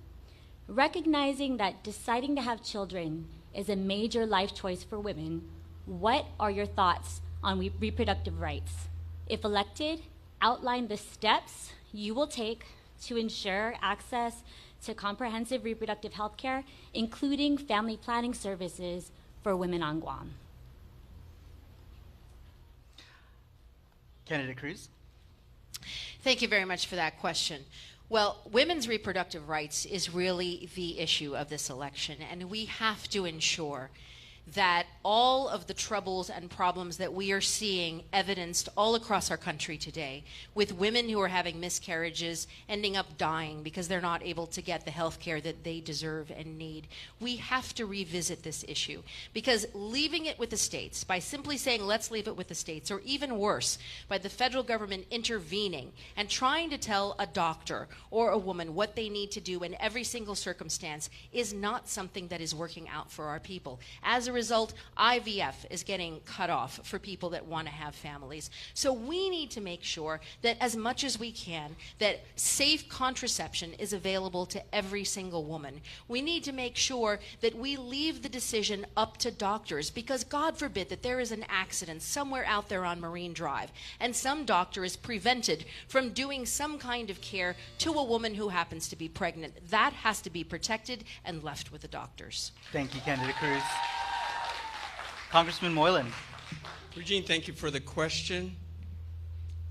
Recognizing that deciding to have children is a major life choice for women, what are your thoughts on reproductive rights? If elected, outline the steps you will take to ensure access to comprehensive reproductive health care, including family planning services for women on Guam. Candidate Cruz. Thank you very much for that question. Well, women's reproductive rights is really the issue of this election, and we have to ensure that all of the troubles and problems that we are seeing evidenced all across our country today, with women who are having miscarriages ending up dying because they're not able to get the health care that they deserve and need, we have to revisit this issue. Because leaving it with the states, by simply saying let's leave it with the states, or even worse, by the federal government intervening and trying to tell a doctor or a woman what they need to do in every single circumstance, is not something that is working out for our people. As a result, IVF is getting cut off for people that want to have families. So we need to make sure that as much as we can, that safe contraception is available to every single woman. We need to make sure that we leave the decision up to doctors, because God forbid that there is an accident somewhere out there on Marine Drive and some doctor is prevented from doing some kind of care to a woman who happens to be pregnant. That has to be protected and left with the doctors. Thank you, Candidate Cruz. Congressman Moylan. Regine, thank you for the question.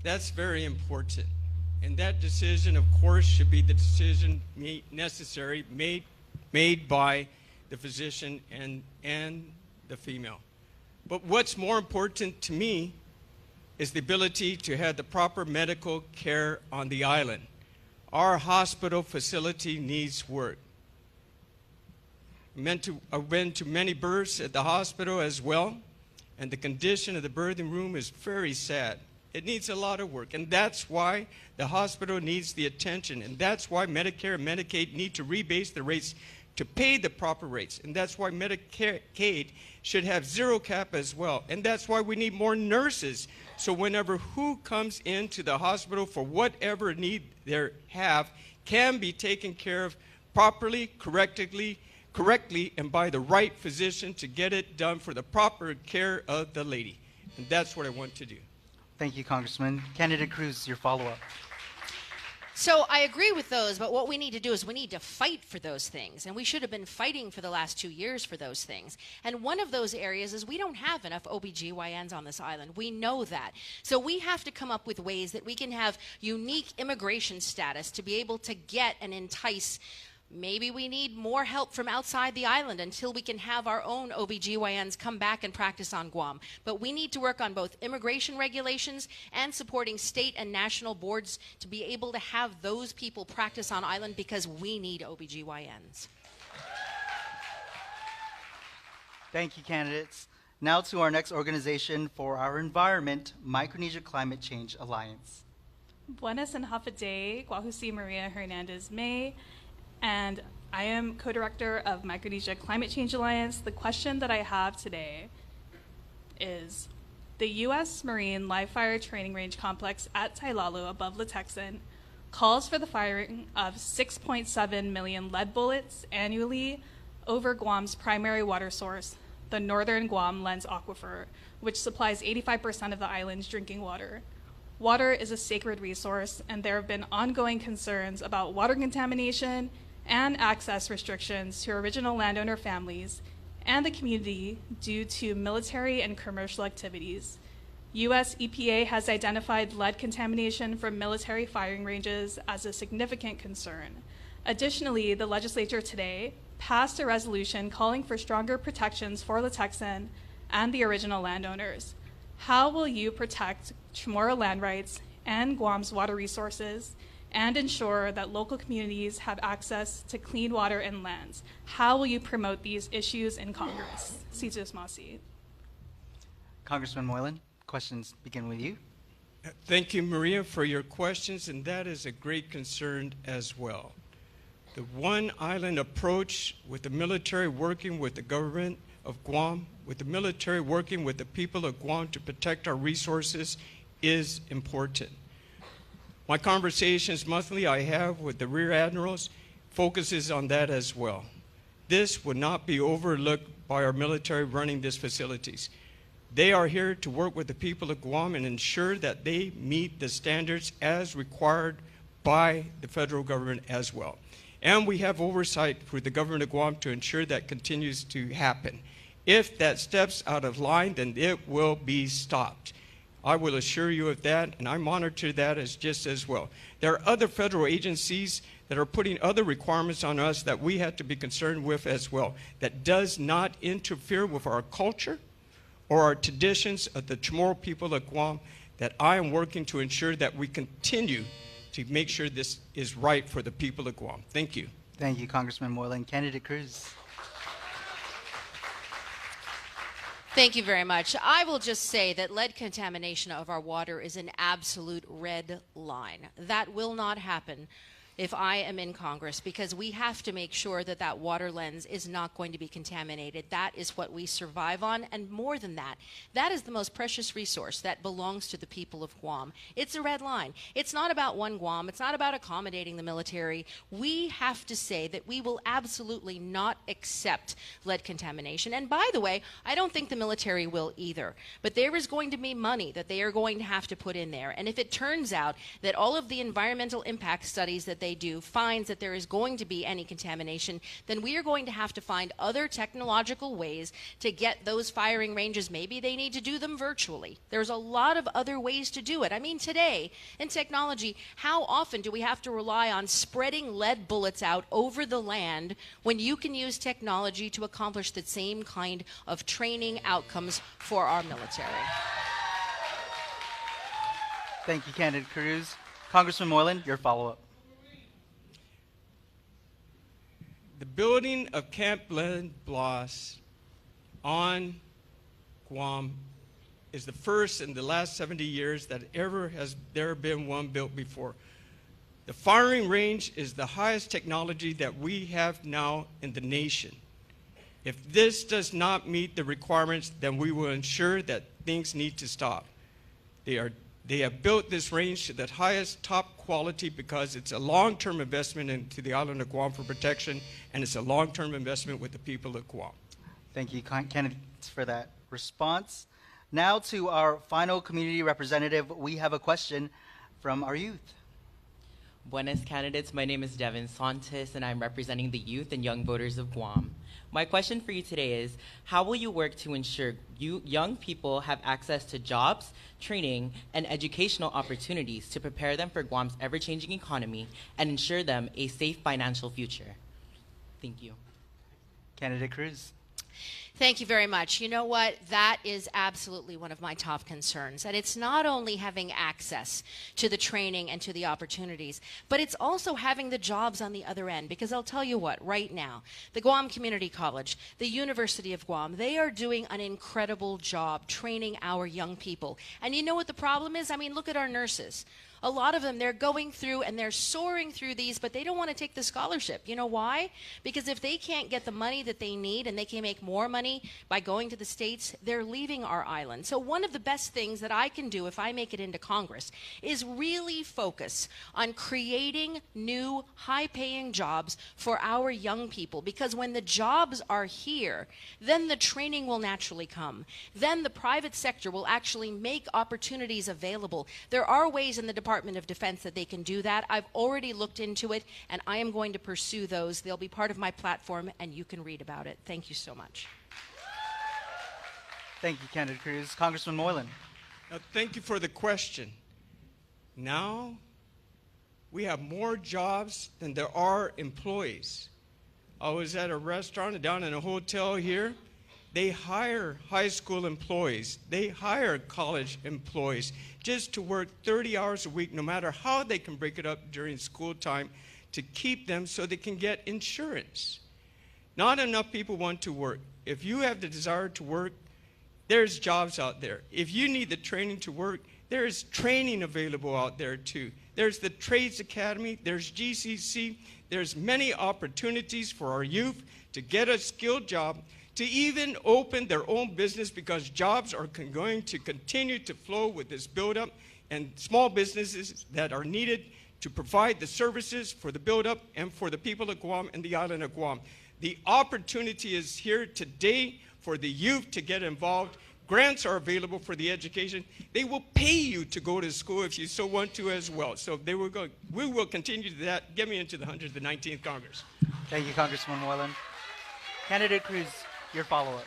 That's very important. And that decision, of course, should be the decision necessary, made by the physician and the female. But what's more important to me is the ability to have the proper medical care on the island. Our hospital facility needs work. I've been to many births at the hospital as well, and the condition of the birthing room is very sad. It needs a lot of work, and that's why the hospital needs the attention, and that's why Medicare and Medicaid need to rebase the rates to pay the proper rates, and that's why Medicaid should have zero cap as well, and that's why we need more nurses, so whenever who comes into the hospital for whatever need they have can be taken care of properly, correctly, and by the right physician to get it done for the proper care of the lady. And that's what I want to do. Thank you, Congressman. Candidate Cruz, your follow-up. So I agree with those, but what we need to do is we need to fight for those things. And we should have been fighting for the last 2 years for those things. And one of those areas is we don't have enough OBGYNs on this island. We know that. So we have to come up with ways that we can have unique immigration status to be able to get and entice. Maybe we need more help from outside the island until we can have our own OBGYNs come back and practice on Guam. But we need to work on both immigration regulations and supporting state and national boards to be able to have those people practice on island, because we need OBGYNs. Thank you, candidates. Now to our next organization for our environment, Micronesia Climate Change Alliance. Buenas and Hafa Day, Guahusi Maria Hernandez May, and I am co-director of Micronesia Climate Change Alliance. The question that I have today is, the U.S. Marine Live Fire Training Range Complex at Tailalu above Latexan calls for the firing of 6.7 million lead bullets annually over Guam's primary water source, the northern Guam Lens Aquifer, which supplies 85% of the island's drinking water. Water is a sacred resource, and there have been ongoing concerns about water contamination and access restrictions to original landowner families and the community due to military and commercial activities. U.S. EPA has identified lead contamination from military firing ranges as a significant concern. Additionally, the legislature today passed a resolution calling for stronger protections for Latexan and the original landowners. How will you protect Chamorro land rights and Guam's water resources and ensure that local communities have access to clean water and lands? How will you promote these issues in Congress? Situs Masi. Congressman Moylan, questions begin with you. Thank you, Maria, for your questions, and that is a great concern as well. The one island approach, with the military working with the government of Guam, with the military working with the people of Guam to protect our resources, is important. My conversations monthly I have with the Rear Admirals focuses on that as well. This would not be overlooked by our military running these facilities. They are here to work with the people of Guam and ensure that they meet the standards as required by the federal government as well. And we have oversight for the government of Guam to ensure that continues to happen. If that steps out of line, then it will be stopped. I will assure you of that, and I monitor that as well. There are other federal agencies that are putting other requirements on us that we have to be concerned with as well, that does not interfere with our culture or our traditions of the Chamorro people of Guam, that I am working to ensure that we continue to make sure this is right for the people of Guam. Thank you. Thank you, Congressman Moylan. Candidate Cruz. Thank you very much. I will just say that lead contamination of our water is an absolute red line. That will not happen if I am in Congress, because we have to make sure that that water lens is not going to be contaminated. That is what we survive on, and more than that, that is the most precious resource that belongs to the people of Guam. It's a red line. It's not about one Guam. It's not about accommodating the military. We have to say that we will absolutely not accept lead contamination. And by the way, I don't think the military will either. But there is going to be money that they are going to have to put in there. And if it turns out that all of the environmental impact studies that they do finds that there is going to be any contamination, then we are going to have to find other technological ways to get those firing ranges. Maybe they need to do them virtually. There's a lot of other ways to do it. I mean, today in technology, how often do we have to rely on spreading lead bullets out over the land when you can use technology to accomplish the same kind of training outcomes for our military? Thank you, Candidate Cruz. Congressman Moylan, your follow-up. The building of Camp Lenin Blas on Guam is the first in the last 70 years that ever has there been one built before. The firing range is the highest technology that we have now in the nation. If this does not meet the requirements, then we will ensure that things need to stop. They have built this range to the highest top quality because it's a long-term investment into the island of Guam for protection, and it's a long-term investment with the people of Guam. Thank you, candidates, for that response. Now to our final community representative, we have a question from our youth. Buenas, candidates. My name is Devin Santos, and I'm representing the youth and young voters of Guam. My question for you today is, how will you work to ensure young people have access to jobs, training, and educational opportunities to prepare them for Guam's ever-changing economy and ensure them a safe financial future? Thank you. Candidate Cruz. Thank you very much. You know what? That is absolutely one of my top concerns. And it's not only having access to the training and to the opportunities, but it's also having the jobs on the other end. Because I'll tell you what, right now, the Guam Community College, the University of Guam, they are doing an incredible job training our young people. And you know what the problem is? I mean, look at our nurses. A lot of them, they're going through and they're soaring through these, but they don't want to take the scholarship. You know why? Because if they can't get the money that they need and they can make more money by going to the States, they're leaving our island. So one of the best things that I can do if I make it into Congress is really focus on creating new high-paying jobs for our young people. Because when the jobs are here, then the training will naturally come. Then the private sector will actually make opportunities available. There are ways in the Department of Defense that they can do that. I've already looked into it, and I am going to pursue those. They'll be part of my platform, and you can read about it. Thank you so much. Thank you, Candidate Cruz. Congressman Moylan. Thank you for the question. Now, we have more jobs than there are employees. I was at a restaurant down in a hotel here. They hire high school employees. They hire college employees just to work 30 hours a week, no matter how they can break it up during school time, to keep them so they can get insurance. Not enough people want to work. If you have the desire to work, there's jobs out there. If you need the training to work, there's training available out there too. There's the Trades Academy, there's GCC, there's many opportunities for our youth to get a skilled job, to even open their own business, because jobs are going to continue to flow with this buildup, and small businesses that are needed to provide the services for the buildup and for the people of Guam and the island of Guam. The opportunity is here today for the youth to get involved. Grants are available for the education. They will pay you to go to school if you so want to as well. So we will continue to that. Get me into the 119th Congress. Thank you, Congressman Moylan. Candidate Cruz, your follow-up.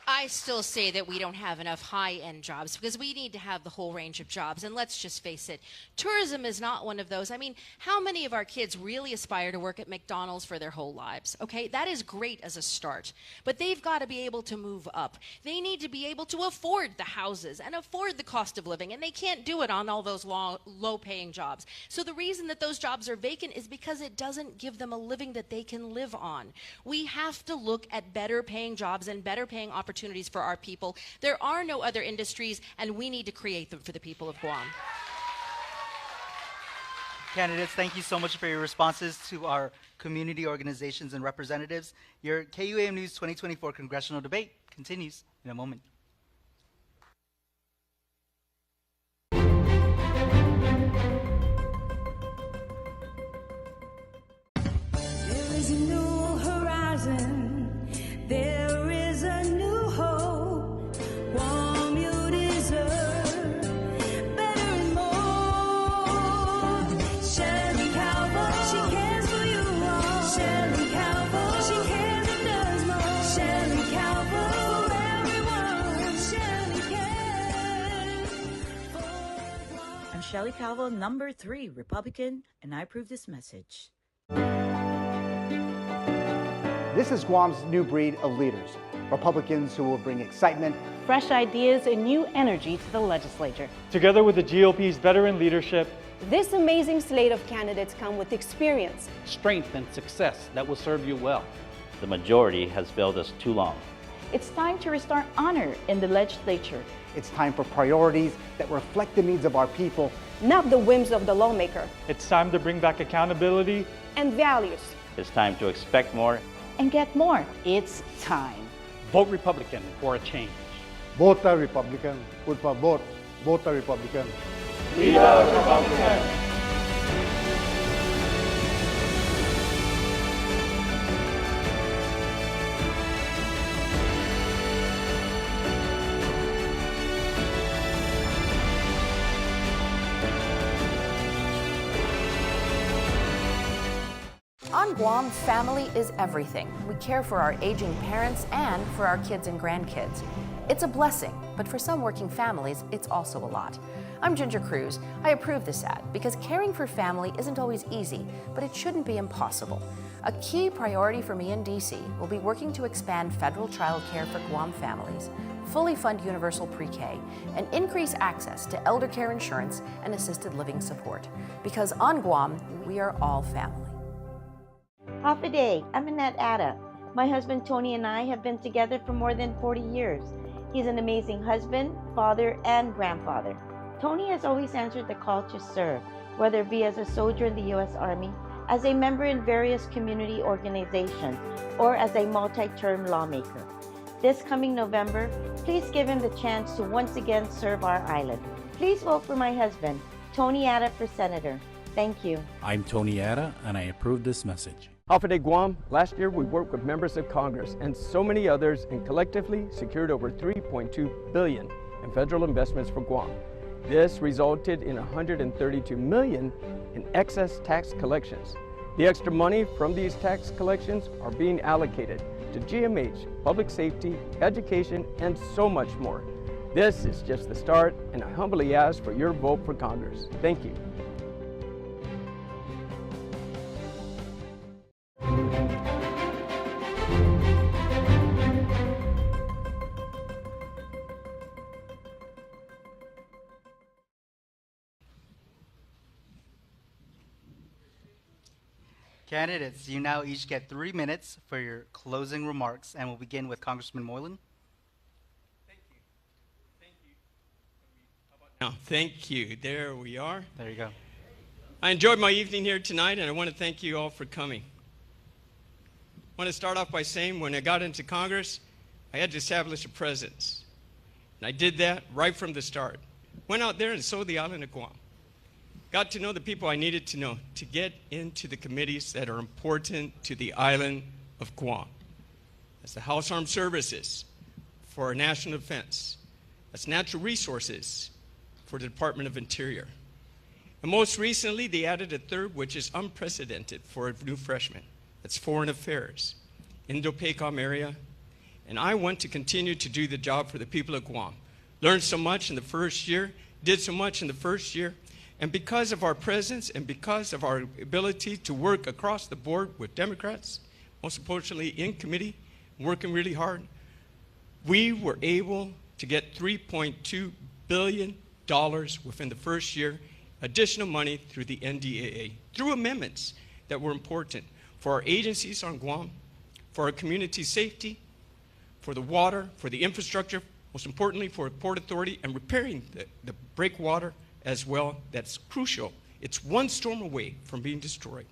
I still say that we don't have enough high-end jobs because we need to have the whole range of jobs. And let's just face it, tourism is not one of those. I mean, how many of our kids really aspire to work at McDonald's for their whole lives? Okay, that is great as a start. But they've got to be able to move up. They need to be able to afford the houses and afford the cost of living. And they can't do it on all those low-paying jobs. So the reason that those jobs are vacant is because it doesn't give them a living that they can live on. We have to look at better-paying jobs and better-paying opportunities for our people. There are no other industries, and we need to create them for the people of Guam. Candidates, thank you so much for your responses to our community organizations and representatives. Your KUAM News 2024 congressional debate continues in a moment. There is a new horizon. There is a new hope. Guam, you deserve better and more. Shelley Calvert, she cares for you all. Shelley Calvert, she cares and does more. Shelley Calvert, for everyone. Shelley cares for Guam. I'm Shelley Calvo, number 3, Republican, and I approve this message. This is Guam's new breed of leaders, Republicans who will bring excitement, Fresh ideas and new energy to the legislature. Together with the GOP's veteran leadership, this amazing slate of candidates come with experience, strength, and success that will serve you well. The majority has failed us too long. It's time to restore honor in the legislature. It's time for priorities that reflect the needs of our people, not the whims of the lawmaker. It's time to bring back accountability and values. It's time to expect more and get more. It's time. Vote Republican for a change. Vota Republican. Por favor, vota Republican. Viva Republican! On Guam, family is everything. We care for our aging parents and for our kids and grandkids. It's a blessing, but for some working families, it's also a lot. I'm Ginger Cruz. I approve this ad because caring for family isn't always easy, but it shouldn't be impossible. A key priority for me in DC will be working to expand federal child care for Guam families, fully fund universal pre-K, and increase access to elder care insurance and assisted living support. Because on Guam, we are all family. Half a day. I'm Annette Ada. My husband Tony and I have been together for more than 40 years. He's an amazing husband, father, and grandfather. Tony has always answered the call to serve, whether it be as a soldier in the U.S. Army, as a member in various community organizations, or as a multi-term lawmaker. This coming November, please give him the chance to once again serve our island. Please vote for my husband, Tony Ada, for Senator. Thank you. I'm Tony Ada, and I approve this message. Hafa Adai Guam, last year we worked with members of Congress and so many others and collectively secured over $3.2 billion in federal investments for Guam. This resulted in $132 million in excess tax collections. The extra money from these tax collections are being allocated to GMH, public safety, education, and so much more. This is just the start, and I humbly ask for your vote for Congress. Thank you. Candidates, you now each get 3 minutes for your closing remarks, and we'll begin with Congressman Moylan. Thank you. There we are. There you go. I enjoyed my evening here tonight, and I want to thank you all for coming. I want to start off by saying when I got into Congress, I had to establish a presence. And I did that right from the start. Went out there and sold the island of Guam. Got to know the people I needed to know to get into the committees that are important to the island of Guam. That's the House Armed Services for our national defense. That's natural resources for the Department of Interior. And most recently, they added a third, which is unprecedented for a new freshman. That's Foreign Affairs, Indo-PACOM area, And I want to continue to do the job for the people of Guam. Learned so much in the first year, did so much in the first year, and because of our presence and because of our ability to work across the board with Democrats, most importantly in committee, working really hard, we were able to get $3.2 billion within the first year, additional money through the NDAA, through amendments that were important for our agencies on Guam, for our community safety, for the water, for the infrastructure, most importantly for Port Authority, and repairing the breakwater as well. That's crucial. It's one storm away from being destroyed.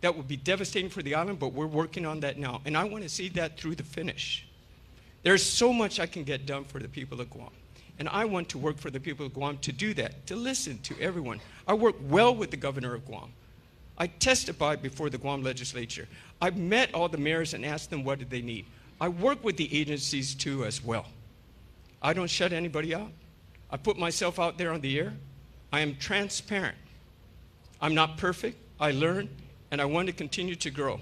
That would be devastating for the island, but we're working on that now. And I want to see that through the finish. There's so much I can get done for the people of Guam. And I want to work for the people of Guam to do that, to listen to everyone. I work well with the governor of Guam. I testified before the Guam legislature. I've met all the mayors and asked them what do they need. I work with the agencies too as well. I don't shut anybody out. I put myself out there on the air. I am transparent. I'm not perfect. I learn, and I want to continue to grow.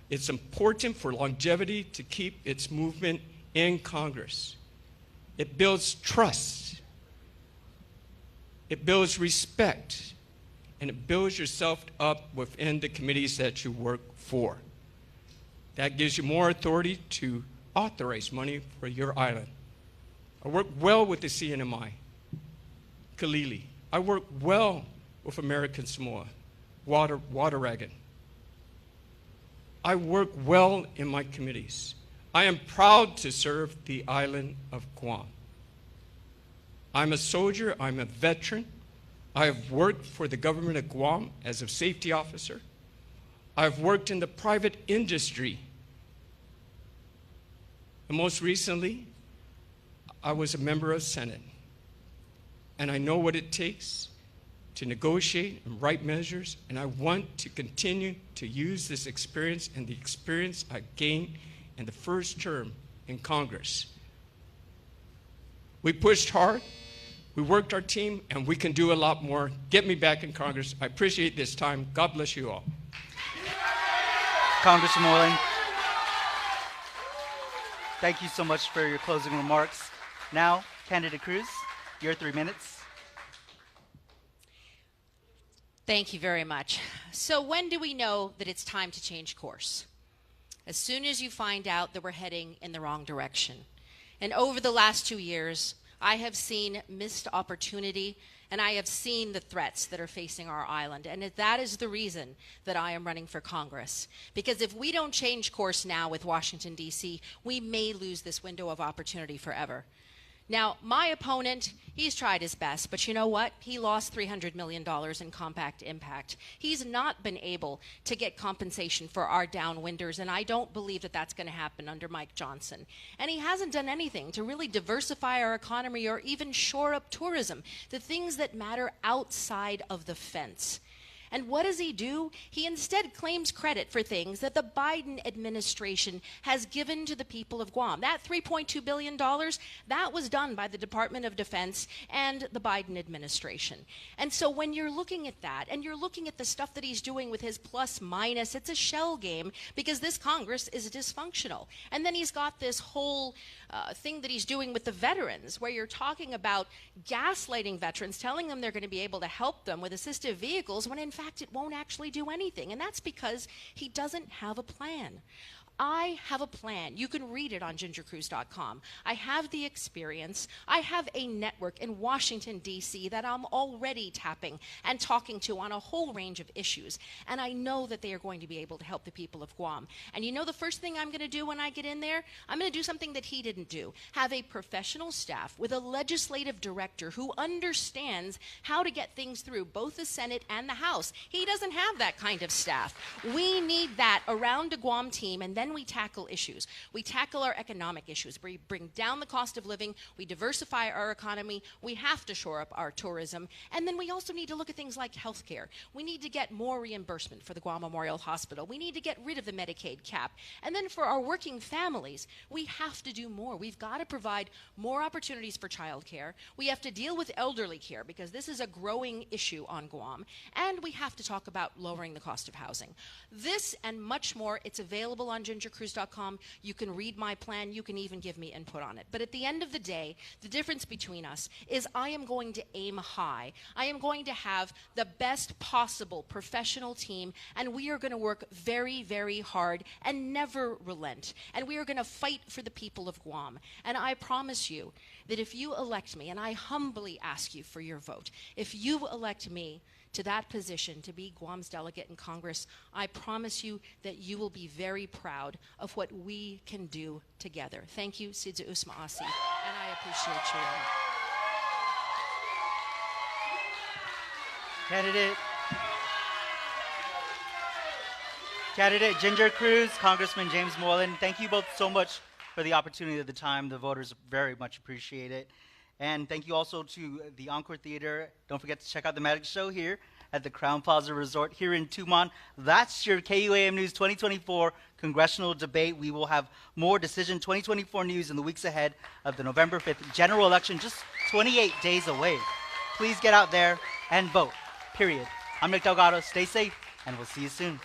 It's important for longevity to keep its movement in Congress. It builds trust. It builds respect. And it builds yourself up within the committees that you work for. That gives you more authority to authorize money for your island. I work well with the CNMI, Kalili. I work well with American Samoa, Wataragan. I work well in my committees. I am proud to serve the island of Guam. I'm a soldier, I'm a veteran. I have worked for the government of Guam as a safety officer. I've worked in the private industry. And most recently, I was a member of Senate. And I know what it takes to negotiate and write measures, and I want to continue to use this experience and the experience I gained in the first term in Congress. We pushed hard, we worked our team, and we can do a lot more. Get me back in Congress. I appreciate this time. God bless you all. Congressman Moylan, thank you so much for your closing remarks. Now, Candidate Cruz, your 3 minutes. Thank you very much. So when do we know that it's time to change course? As soon as you find out that we're heading in the wrong direction. And over the last 2 years, I have seen missed opportunity, and I have seen the threats that are facing our island. And that is the reason that I am running for Congress. Because if we don't change course now with Washington, D.C., we may lose this window of opportunity forever. Now, my opponent, he's tried his best, but you know what? He lost $300 million in compact impact. He's not been able to get compensation for our downwinders, and I don't believe that that's going to happen under Mike Johnson. And he hasn't done anything to really diversify our economy or even shore up tourism, the things that matter outside of the fence. And what does he do? He instead claims credit for things that the Biden administration has given to the people of Guam. That $3.2 billion, that was done by the Department of Defense and the Biden administration. And so when you're looking at that, and you're looking at the stuff that he's doing with his plus minus, it's a shell game because this Congress is dysfunctional. And then he's got this whole thing that he's doing with the veterans, where you're talking about gaslighting veterans, telling them they're going to be able to help them with assistive vehicles, when in fact it won't actually do anything. And that's because he doesn't have a plan. I have a plan. You can read it on gingercruise.com. I have the experience. I have a network in Washington, D.C. that I'm already tapping and talking to on a whole range of issues. And I know that they are going to be able to help the people of Guam. And you know the first thing I'm going to do when I get in there? I'm going to do something that he didn't do. Have a professional staff with a legislative director who understands how to get things through both the Senate and the House. He doesn't have that kind of staff. We need that around the Guam team, and then we tackle issues. We tackle our economic issues. We bring down the cost of living. We diversify our economy. We have to shore up our tourism. And then we also need to look at things like healthcare. We need to get more reimbursement for the Guam Memorial Hospital. We need to get rid of the Medicaid cap. And then for our working families, we have to do more. We've got to provide more opportunities for childcare. We have to deal with elderly care because this is a growing issue on Guam. And we have to talk about lowering the cost of housing. This and much more, it's available on gingercruz.com. You can read my plan. You can even give me input on it. But at the end of the day, the difference between us is I am going to aim high. I am going to have the best possible professional team, and we are going to work very, very hard and never relent. And we are going to fight for the people of Guam. And I promise you that if you elect me, and I humbly ask you for your vote, if you elect me to that position, to be Guam's delegate in Congress, I promise you that you will be very proud of what we can do together. Thank you, Sidza Usmaasi, and I appreciate you. Candidate Ginger Cruz, Congressman James Moylan, thank you both so much for the opportunity of the time. The voters very much appreciate it. And thank you also to the Encore Theater. Don't forget to check out the magic show here at the Crown Plaza Resort here in Tumon. That's your KUAM News 2024 congressional debate. We will have more Decision 2024 news in the weeks ahead of the November 5th general election, just 28 days away. Please get out there and vote, period. I'm Nick Delgado. Stay safe, and we'll see you soon.